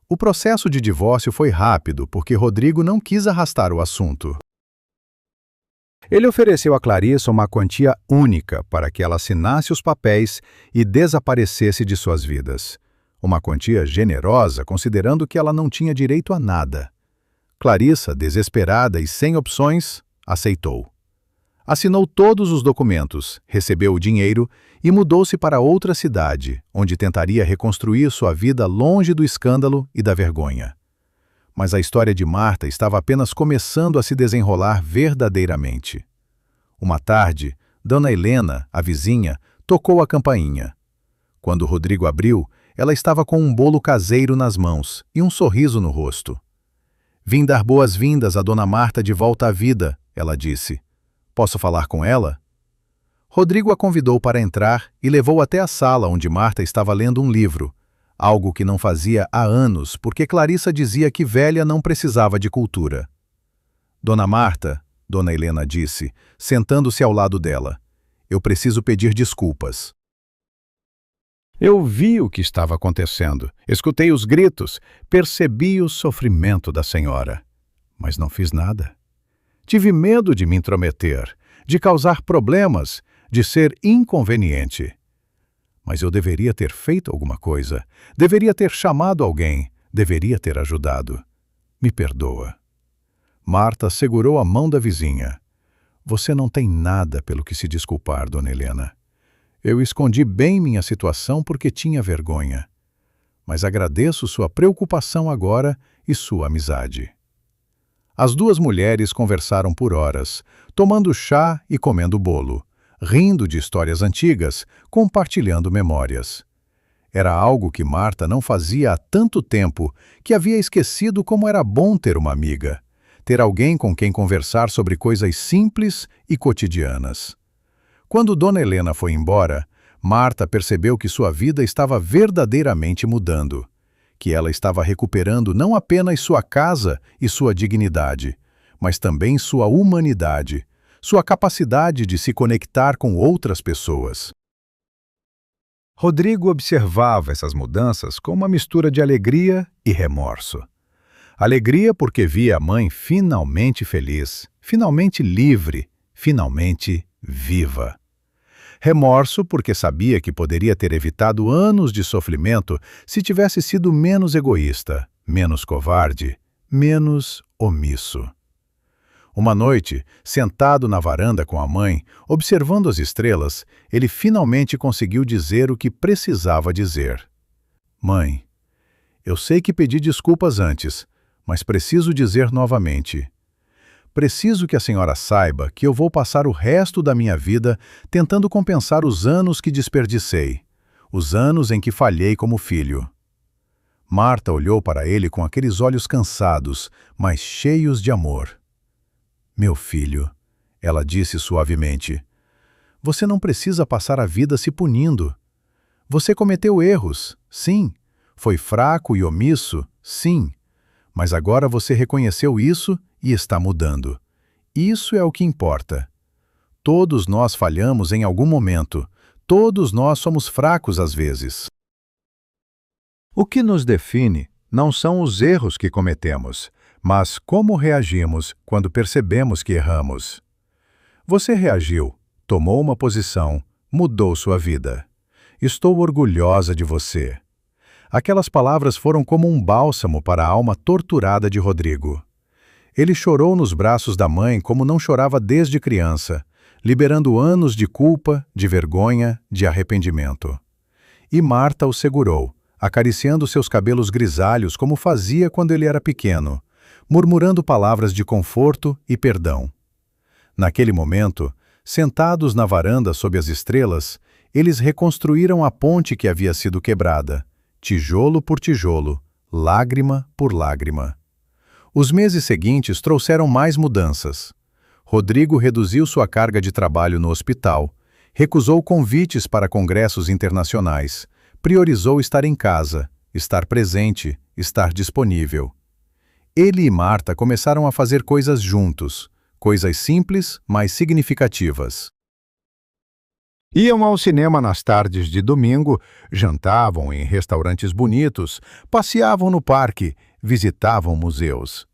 O processo de divórcio foi rápido porque Rodrigo não quis arrastar o assunto. Ele ofereceu a Clarissa uma quantia única para que ela assinasse os papéis e desaparecesse de suas vidas. Uma quantia generosa, considerando que ela não tinha direito a nada. Clarissa, desesperada e sem opções, aceitou. Assinou todos os documentos, recebeu o dinheiro e mudou-se para outra cidade, onde tentaria reconstruir sua vida longe do escândalo e da vergonha. Mas a história de Marta estava apenas começando a se desenrolar verdadeiramente. Uma tarde, Dona Helena, a vizinha, tocou a campainha. Quando Rodrigo abriu, ela estava com um bolo caseiro nas mãos e um sorriso no rosto. Vim dar boas-vindas a Dona Marta de volta à vida, ela disse. Posso falar com ela? Rodrigo a convidou para entrar e levou até a sala onde Marta estava lendo um livro, algo que não fazia há anos, porque Clarissa dizia que velha não precisava de cultura. Dona Marta, Dona Helena disse, sentando-se ao lado dela, eu preciso pedir desculpas. Eu vi o que estava acontecendo, escutei os gritos, percebi o sofrimento da senhora, mas não fiz nada. Tive medo de me intrometer, de causar problemas, de ser inconveniente. Mas eu deveria ter feito alguma coisa, deveria ter chamado alguém, deveria ter ajudado. Me perdoa. Marta segurou a mão da vizinha. Você não tem nada pelo que se desculpar, Dona Helena. Eu escondi bem minha situação porque tinha vergonha. Mas agradeço sua preocupação agora e sua amizade. As duas mulheres conversaram por horas, tomando chá e comendo bolo, rindo de histórias antigas, compartilhando memórias. Era algo que Marta não fazia há tanto tempo que havia esquecido como era bom ter uma amiga, ter alguém com quem conversar sobre coisas simples e cotidianas. Quando Dona Helena foi embora, Marta percebeu que sua vida estava verdadeiramente mudando, que ela estava recuperando não apenas sua casa e sua dignidade, mas também sua humanidade, sua capacidade de se conectar com outras pessoas. Rodrigo observava essas mudanças com uma mistura de alegria e remorso. Alegria porque via a mãe finalmente feliz, finalmente livre, finalmente viva. Remorso porque sabia que poderia ter evitado anos de sofrimento se tivesse sido menos egoísta, menos covarde, menos omisso. Uma noite, sentado na varanda com a mãe, observando as estrelas, ele finalmente conseguiu dizer o que precisava dizer. Mãe, eu sei que pedi desculpas antes, mas preciso dizer novamente. Preciso que a senhora saiba que eu vou passar o resto da minha vida tentando compensar os anos que desperdicei, os anos em que falhei como filho. Marta olhou para ele com aqueles olhos cansados, mas cheios de amor. Meu filho, ela disse suavemente, você não precisa passar a vida se punindo. Você cometeu erros, sim. Foi fraco e omisso, sim. Mas agora você reconheceu isso e está mudando. Isso é o que importa. Todos nós falhamos em algum momento. Todos nós somos fracos às vezes. O que nos define não são os erros que cometemos, mas como reagimos quando percebemos que erramos. Você reagiu, tomou uma posição, mudou sua vida. Estou orgulhosa de você. Aquelas palavras foram como um bálsamo para a alma torturada de Rodrigo. Ele chorou nos braços da mãe como não chorava desde criança, liberando anos de culpa, de vergonha, de arrependimento. E Marta o segurou, acariciando seus cabelos grisalhos como fazia quando ele era pequeno, murmurando palavras de conforto e perdão. Naquele momento, sentados na varanda sob as estrelas, eles reconstruíram a ponte que havia sido quebrada, tijolo por tijolo, lágrima por lágrima. Os meses seguintes trouxeram mais mudanças. Rodrigo reduziu sua carga de trabalho no hospital, recusou convites para congressos internacionais, priorizou estar em casa, estar presente, estar disponível. Ele e Marta começaram a fazer coisas juntos, coisas simples, mas significativas. Iam ao cinema nas tardes de domingo, jantavam em restaurantes bonitos, passeavam no parque, visitavam museus.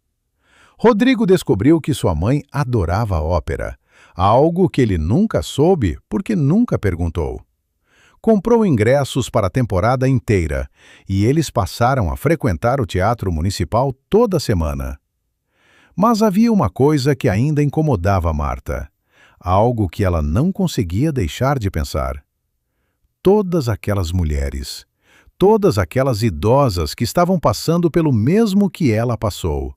Rodrigo descobriu que sua mãe adorava ópera, algo que ele nunca soube porque nunca perguntou. Comprou ingressos para a temporada inteira e eles passaram a frequentar o Teatro Municipal toda semana. Mas havia uma coisa que ainda incomodava Marta, algo que ela não conseguia deixar de pensar. Todas aquelas mulheres, todas aquelas idosas que estavam passando pelo mesmo que ela passou,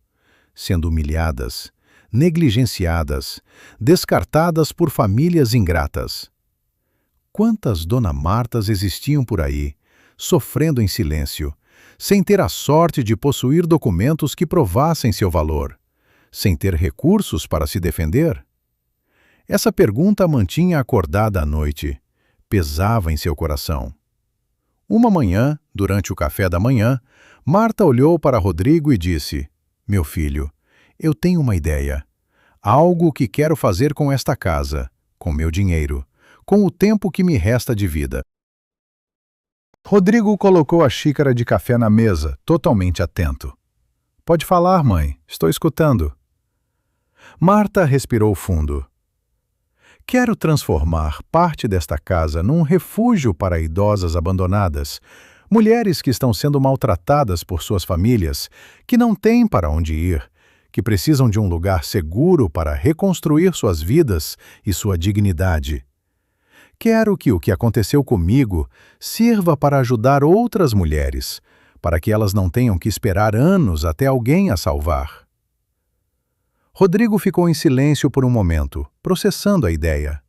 sendo humilhadas, negligenciadas, descartadas por famílias ingratas. Quantas Dona Martas existiam por aí, sofrendo em silêncio, sem ter a sorte de possuir documentos que provassem seu valor, sem ter recursos para se defender? Essa pergunta a mantinha acordada à noite, pesava em seu coração. Uma manhã, durante o café da manhã, Marta olhou para Rodrigo e disse, meu filho, eu tenho uma ideia. Algo que quero fazer com esta casa, com meu dinheiro, com o tempo que me resta de vida. Rodrigo colocou a xícara de café na mesa, totalmente atento. Pode falar, mãe, estou escutando. Marta respirou fundo. Quero transformar parte desta casa num refúgio para idosas abandonadas, mulheres que estão sendo maltratadas por suas famílias, que não têm para onde ir, que precisam de um lugar seguro para reconstruir suas vidas e sua dignidade. Quero que o que aconteceu comigo sirva para ajudar outras mulheres, para que elas não tenham que esperar anos até alguém a salvar. Rodrigo ficou em silêncio por um momento, processando a ideia.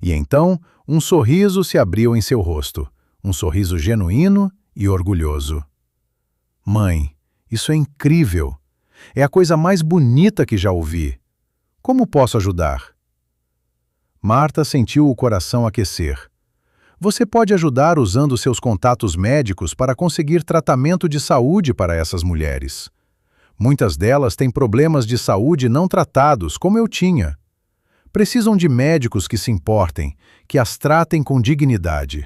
E então, um sorriso se abriu em seu rosto, um sorriso genuíno e orgulhoso. Mãe, isso é incrível! É a coisa mais bonita que já ouvi. Como posso ajudar? Marta sentiu o coração aquecer. Você pode ajudar usando seus contatos médicos para conseguir tratamento de saúde para essas mulheres. Muitas delas têm problemas de saúde não tratados, como eu tinha. Precisam de médicos que se importem, que as tratem com dignidade.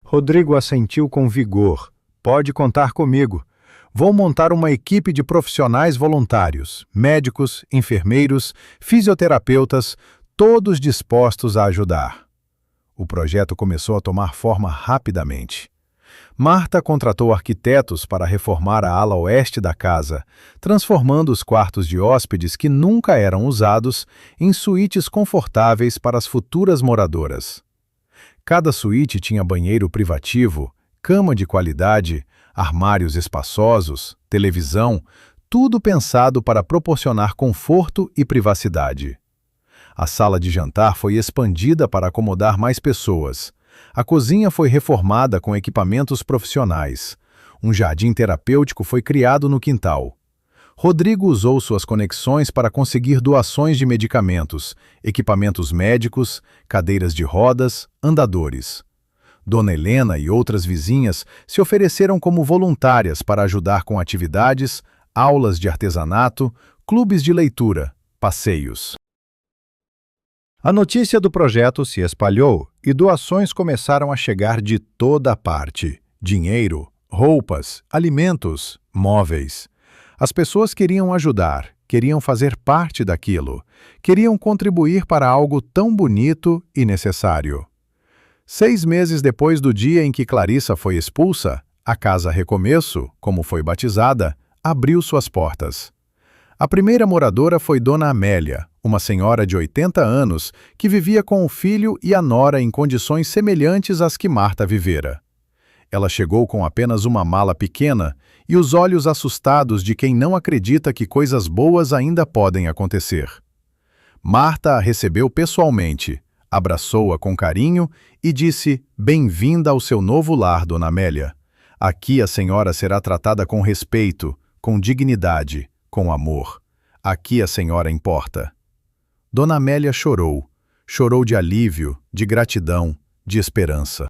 Rodrigo assentiu com vigor. Pode contar comigo. Vou montar uma equipe de profissionais voluntários, médicos, enfermeiros, fisioterapeutas, todos dispostos a ajudar. O projeto começou a tomar forma rapidamente. Marta contratou arquitetos para reformar a ala oeste da casa, transformando os quartos de hóspedes que nunca eram usados em suítes confortáveis para as futuras moradoras. Cada suíte tinha banheiro privativo, cama de qualidade, armários espaçosos, televisão, tudo pensado para proporcionar conforto e privacidade. A sala de jantar foi expandida para acomodar mais pessoas. A cozinha foi reformada com equipamentos profissionais. Um jardim terapêutico foi criado no quintal. Rodrigo usou suas conexões para conseguir doações de medicamentos, equipamentos médicos, cadeiras de rodas, andadores. Dona Helena e outras vizinhas se ofereceram como voluntárias para ajudar com atividades, aulas de artesanato, clubes de leitura, passeios. A notícia do projeto se espalhou e doações começaram a chegar de toda parte. Dinheiro, roupas, alimentos, móveis. As pessoas queriam ajudar, queriam fazer parte daquilo, queriam contribuir para algo tão bonito e necessário. 6 meses depois do dia em que Clarissa foi expulsa, a Casa Recomeço, como foi batizada, abriu suas portas. A primeira moradora foi Dona Amélia, uma senhora de 80 anos que vivia com o filho e a nora em condições semelhantes às que Marta vivera. Ela chegou com apenas uma mala pequena e os olhos assustados de quem não acredita que coisas boas ainda podem acontecer. Marta a recebeu pessoalmente, abraçou-a com carinho e disse: "Bem-vinda ao seu novo lar, Dona Amélia. Aqui a senhora será tratada com respeito, com dignidade, com amor. Aqui a senhora importa." Dona Amélia chorou. Chorou de alívio, de gratidão, de esperança.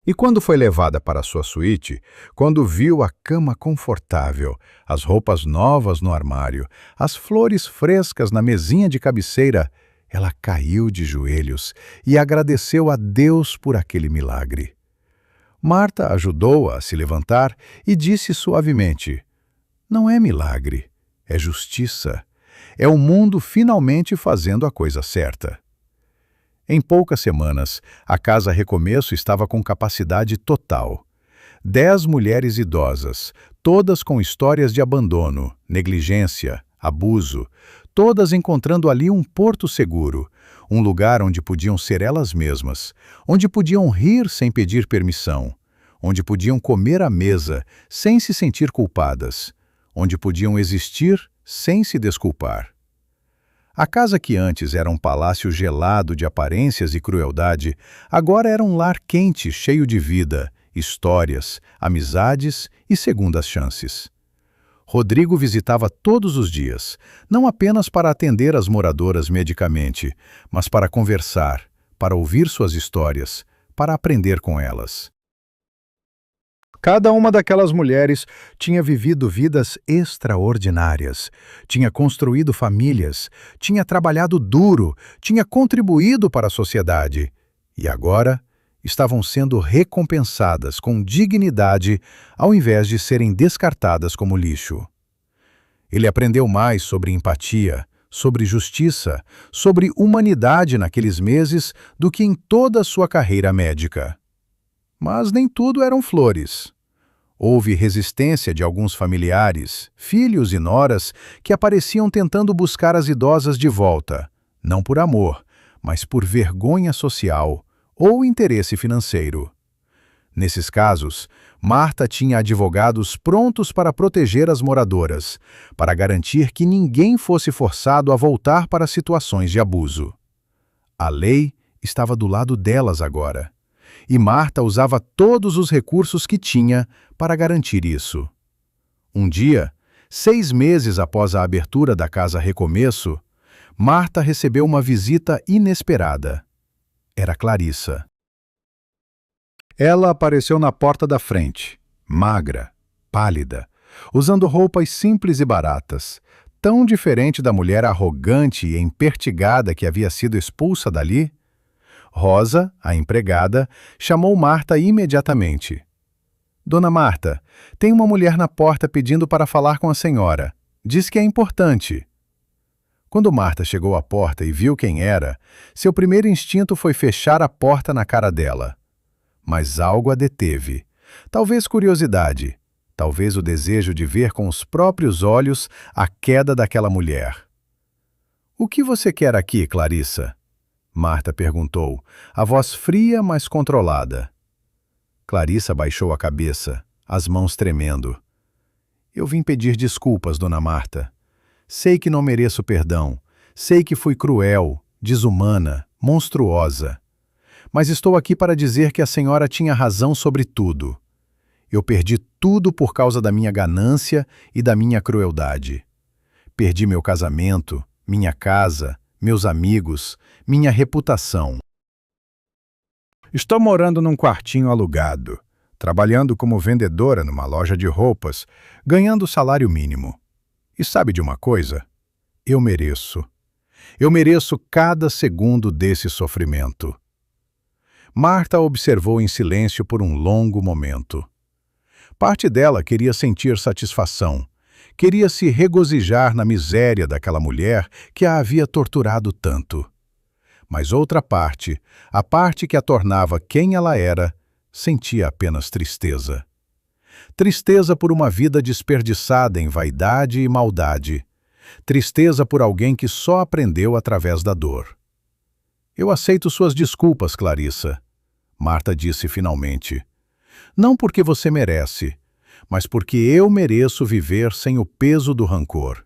E quando foi levada para sua suíte, quando viu a cama confortável, as roupas novas no armário, as flores frescas na mesinha de cabeceira, ela caiu de joelhos e agradeceu a Deus por aquele milagre. Marta ajudou-a a se levantar e disse suavemente: "Não é milagre, é justiça. É o mundo finalmente fazendo a coisa certa." Em poucas semanas, a Casa Recomeço estava com capacidade total. 10 mulheres idosas, todas com histórias de abandono, negligência, abuso, todas encontrando ali um porto seguro, um lugar onde podiam ser elas mesmas, onde podiam rir sem pedir permissão, onde podiam comer à mesa sem se sentir culpadas, onde podiam existir sem se desculpar. A casa que antes era um palácio gelado de aparências e crueldade, agora era um lar quente, cheio de vida, histórias, amizades e segundas chances. Rodrigo visitava todos os dias, não apenas para atender as moradoras medicamente, mas para conversar, para ouvir suas histórias, para aprender com elas. Cada uma daquelas mulheres tinha vivido vidas extraordinárias, tinha construído famílias, tinha trabalhado duro, tinha contribuído para a sociedade e agora estavam sendo recompensadas com dignidade ao invés de serem descartadas como lixo. Ele aprendeu mais sobre empatia, sobre justiça, sobre humanidade naqueles meses do que em toda a sua carreira médica. Mas nem tudo eram flores. Houve resistência de alguns familiares, filhos e noras, que apareciam tentando buscar as idosas de volta, não por amor, mas por vergonha social ou interesse financeiro. Nesses casos, Marta tinha advogados prontos para proteger as moradoras, para garantir que ninguém fosse forçado a voltar para situações de abuso. A lei estava do lado delas agora. E Marta usava todos os recursos que tinha para garantir isso. Um dia, 6 meses após a abertura da Casa Recomeço, Marta recebeu uma visita inesperada. Era Clarissa. Ela apareceu na porta da frente, magra, pálida, usando roupas simples e baratas, tão diferente da mulher arrogante e empertigada que havia sido expulsa dali. Rosa, a empregada, chamou Marta imediatamente. Dona Marta, tem uma mulher na porta pedindo para falar com a senhora. Diz que é importante. Quando Marta chegou à porta e viu quem era, seu primeiro instinto foi fechar a porta na cara dela. Mas algo a deteve. Talvez curiosidade, talvez o desejo de ver com os próprios olhos a queda daquela mulher. "O que você quer aqui, Clarissa?" Marta perguntou, a voz fria, mas controlada. Clarissa baixou a cabeça, as mãos tremendo. "Eu vim pedir desculpas, Dona Marta. Sei que não mereço perdão, sei que fui cruel, desumana, monstruosa. Mas estou aqui para dizer que a senhora tinha razão sobre tudo. Eu perdi tudo por causa da minha ganância e da minha crueldade. Perdi meu casamento, minha casa, meus amigos, minha reputação. Estou morando num quartinho alugado, trabalhando como vendedora numa loja de roupas, ganhando salário mínimo. E sabe de uma coisa? Eu mereço. Eu mereço cada segundo desse sofrimento." Marta observou em silêncio por um longo momento. Parte dela queria sentir satisfação, queria se regozijar na miséria daquela mulher que a havia torturado tanto. Mas outra parte, a parte que a tornava quem ela era, sentia apenas tristeza. Tristeza por uma vida desperdiçada em vaidade e maldade. Tristeza por alguém que só aprendeu através da dor. "Eu aceito suas desculpas, Clarissa", Marta disse finalmente. "Não porque você merece, mas porque eu mereço viver sem o peso do rancor.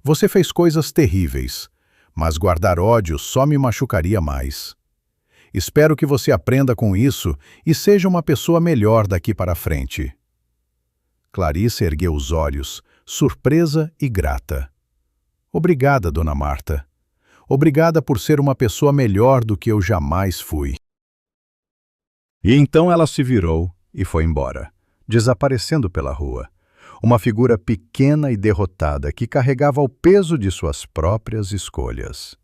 Você fez coisas terríveis, mas guardar ódio só me machucaria mais. Espero que você aprenda com isso e seja uma pessoa melhor daqui para frente." Clarissa ergueu os olhos, surpresa e grata. "Obrigada, Dona Marta. Obrigada por ser uma pessoa melhor do que eu jamais fui." E então ela se virou e foi embora, desaparecendo pela rua. Uma figura pequena e derrotada que carregava o peso de suas próprias escolhas.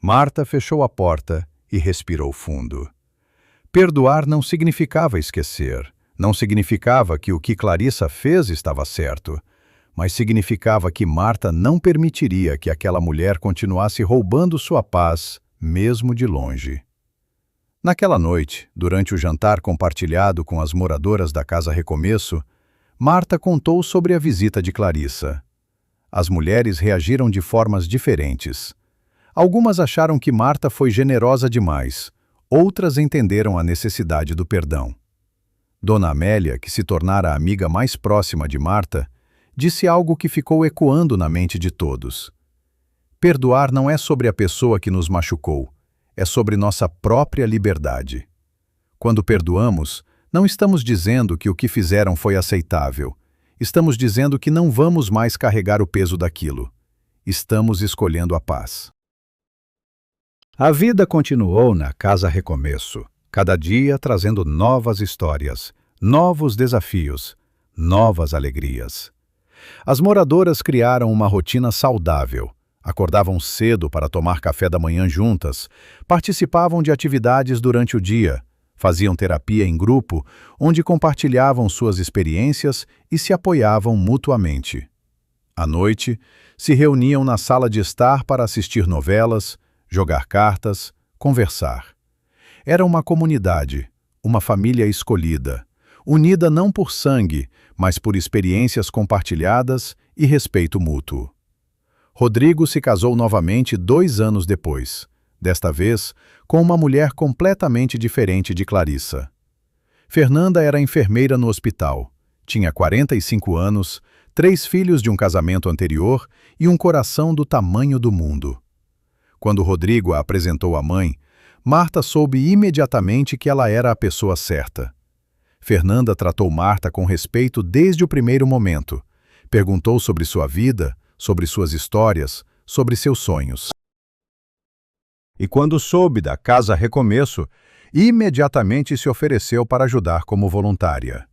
Marta fechou a porta e respirou fundo. Perdoar não significava esquecer, não significava que o que Clarissa fez estava certo, mas significava que Marta não permitiria que aquela mulher continuasse roubando sua paz, mesmo de longe. Naquela noite, durante o jantar compartilhado com as moradoras da Casa Recomeço, Marta contou sobre a visita de Clarissa. As mulheres reagiram de formas diferentes. Algumas acharam que Marta foi generosa demais, outras entenderam a necessidade do perdão. Dona Amélia, que se tornara a amiga mais próxima de Marta, disse algo que ficou ecoando na mente de todos. Perdoar não é sobre a pessoa que nos machucou, é sobre nossa própria liberdade. Quando perdoamos, não estamos dizendo que o que fizeram foi aceitável. Estamos dizendo que não vamos mais carregar o peso daquilo. Estamos escolhendo a paz. A vida continuou na Casa Recomeço, cada dia trazendo novas histórias, novos desafios, novas alegrias. As moradoras criaram uma rotina saudável. Acordavam cedo para tomar café da manhã juntas, participavam de atividades durante o dia, faziam terapia em grupo, onde compartilhavam suas experiências e se apoiavam mutuamente. À noite, se reuniam na sala de estar para assistir novelas, jogar cartas, conversar. Era uma comunidade, uma família escolhida, unida não por sangue, mas por experiências compartilhadas e respeito mútuo. Rodrigo se casou novamente 2 anos depois, desta vez com uma mulher completamente diferente de Clarissa. Fernanda era enfermeira no hospital, tinha 45 anos, 3 filhos de um casamento anterior e um coração do tamanho do mundo. Quando Rodrigo a apresentou à mãe, Marta soube imediatamente que ela era a pessoa certa. Fernanda tratou Marta com respeito desde o primeiro momento, perguntou sobre sua vida, sobre suas histórias, sobre seus sonhos. E quando soube da Casa Recomeço, imediatamente se ofereceu para ajudar como voluntária.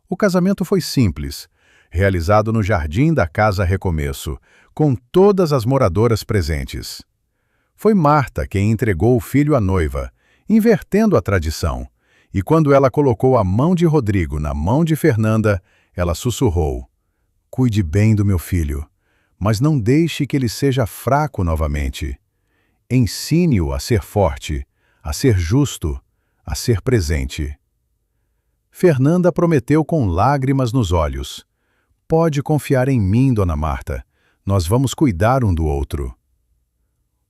O casamento foi simples, realizado no jardim da Casa Recomeço, com todas as moradoras presentes. Foi Marta quem entregou o filho à noiva, invertendo a tradição. E quando ela colocou a mão de Rodrigo na mão de Fernanda, ela sussurrou: "Cuide bem do meu filho, mas não deixe que ele seja fraco novamente. Ensine-o a ser forte, a ser justo, a ser presente." Fernanda prometeu com lágrimas nos olhos: "Pode confiar em mim, Dona Marta. Nós vamos cuidar um do outro."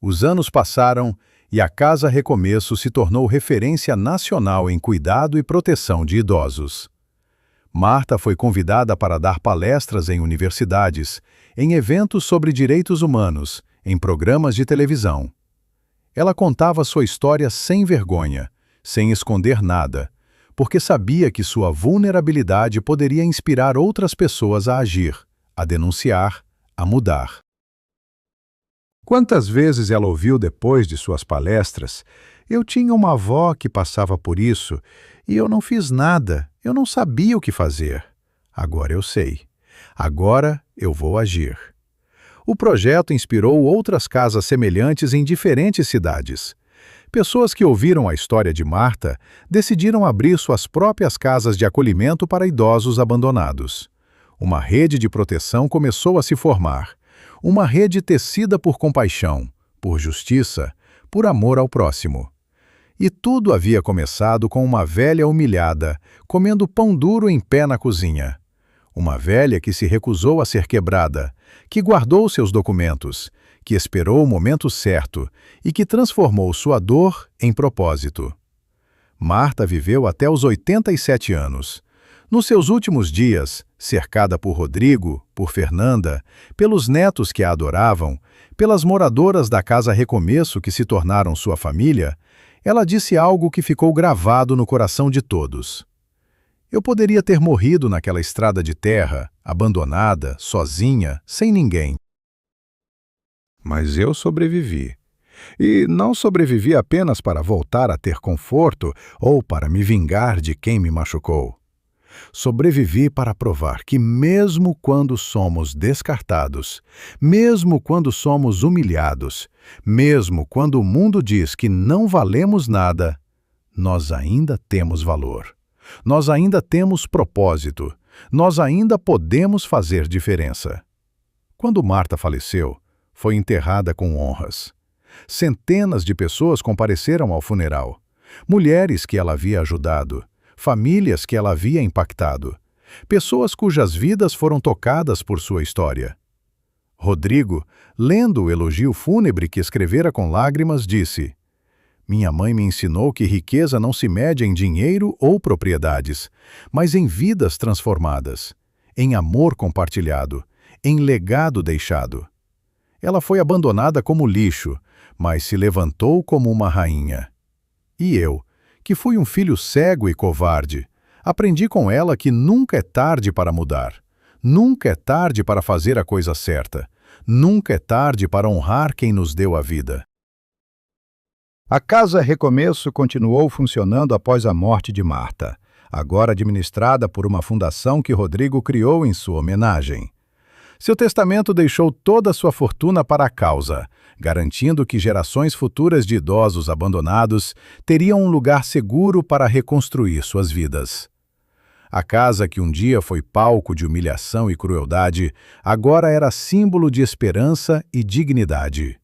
Os anos passaram e a Casa Recomeço se tornou referência nacional em cuidado e proteção de idosos. Marta foi convidada para dar palestras em universidades, em eventos sobre direitos humanos, em programas de televisão. Ela contava sua história sem vergonha, sem esconder nada, porque sabia que sua vulnerabilidade poderia inspirar outras pessoas a agir, a denunciar, a mudar. Quantas vezes ela ouviu depois de suas palestras: "Eu tinha uma avó que passava por isso, e eu não fiz nada, eu não sabia o que fazer. Agora eu sei. Agora eu vou agir." O projeto inspirou outras casas semelhantes em diferentes cidades. Pessoas que ouviram a história de Marta decidiram abrir suas próprias casas de acolhimento para idosos abandonados. Uma rede de proteção começou a se formar. Uma rede tecida por compaixão, por justiça, por amor ao próximo. E tudo havia começado com uma velha humilhada, comendo pão duro em pé na cozinha. Uma velha que se recusou a ser quebrada, que guardou seus documentos, que esperou o momento certo e que transformou sua dor em propósito. Marta viveu até os 87 anos. Nos seus últimos dias, cercada por Rodrigo, por Fernanda, pelos netos que a adoravam, pelas moradoras da Casa Recomeço que se tornaram sua família, ela disse algo que ficou gravado no coração de todos: "Eu poderia ter morrido naquela estrada de terra, abandonada, sozinha, sem ninguém. Mas eu sobrevivi. E não sobrevivi apenas para voltar a ter conforto ou para me vingar de quem me machucou. Sobrevivi para provar que mesmo quando somos descartados, mesmo quando somos humilhados, mesmo quando o mundo diz que não valemos nada, nós ainda temos valor. Nós ainda temos propósito. Nós ainda podemos fazer diferença." Quando Marta faleceu, foi enterrada com honras. Centenas de pessoas compareceram ao funeral. Mulheres que ela havia ajudado, famílias que ela havia impactado, pessoas cujas vidas foram tocadas por sua história. Rodrigo, lendo o elogio fúnebre que escrevera com lágrimas, disse: "Minha mãe me ensinou que riqueza não se mede em dinheiro ou propriedades, mas em vidas transformadas, em amor compartilhado, em legado deixado. Ela foi abandonada como lixo, mas se levantou como uma rainha. E eu, que fui um filho cego e covarde, aprendi com ela que nunca é tarde para mudar, nunca é tarde para fazer a coisa certa, nunca é tarde para honrar quem nos deu a vida." A Casa Recomeço continuou funcionando após a morte de Marta, agora administrada por uma fundação que Rodrigo criou em sua homenagem. Seu testamento deixou toda a sua fortuna para a causa, garantindo que gerações futuras de idosos abandonados teriam um lugar seguro para reconstruir suas vidas. A casa que um dia foi palco de humilhação e crueldade, agora era símbolo de esperança e dignidade.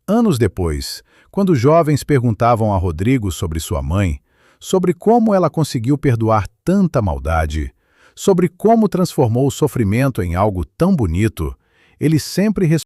Anos depois, quando jovens perguntavam a Rodrigo sobre sua mãe, sobre como ela conseguiu perdoar tanta maldade, sobre como transformou o sofrimento em algo tão bonito, ele sempre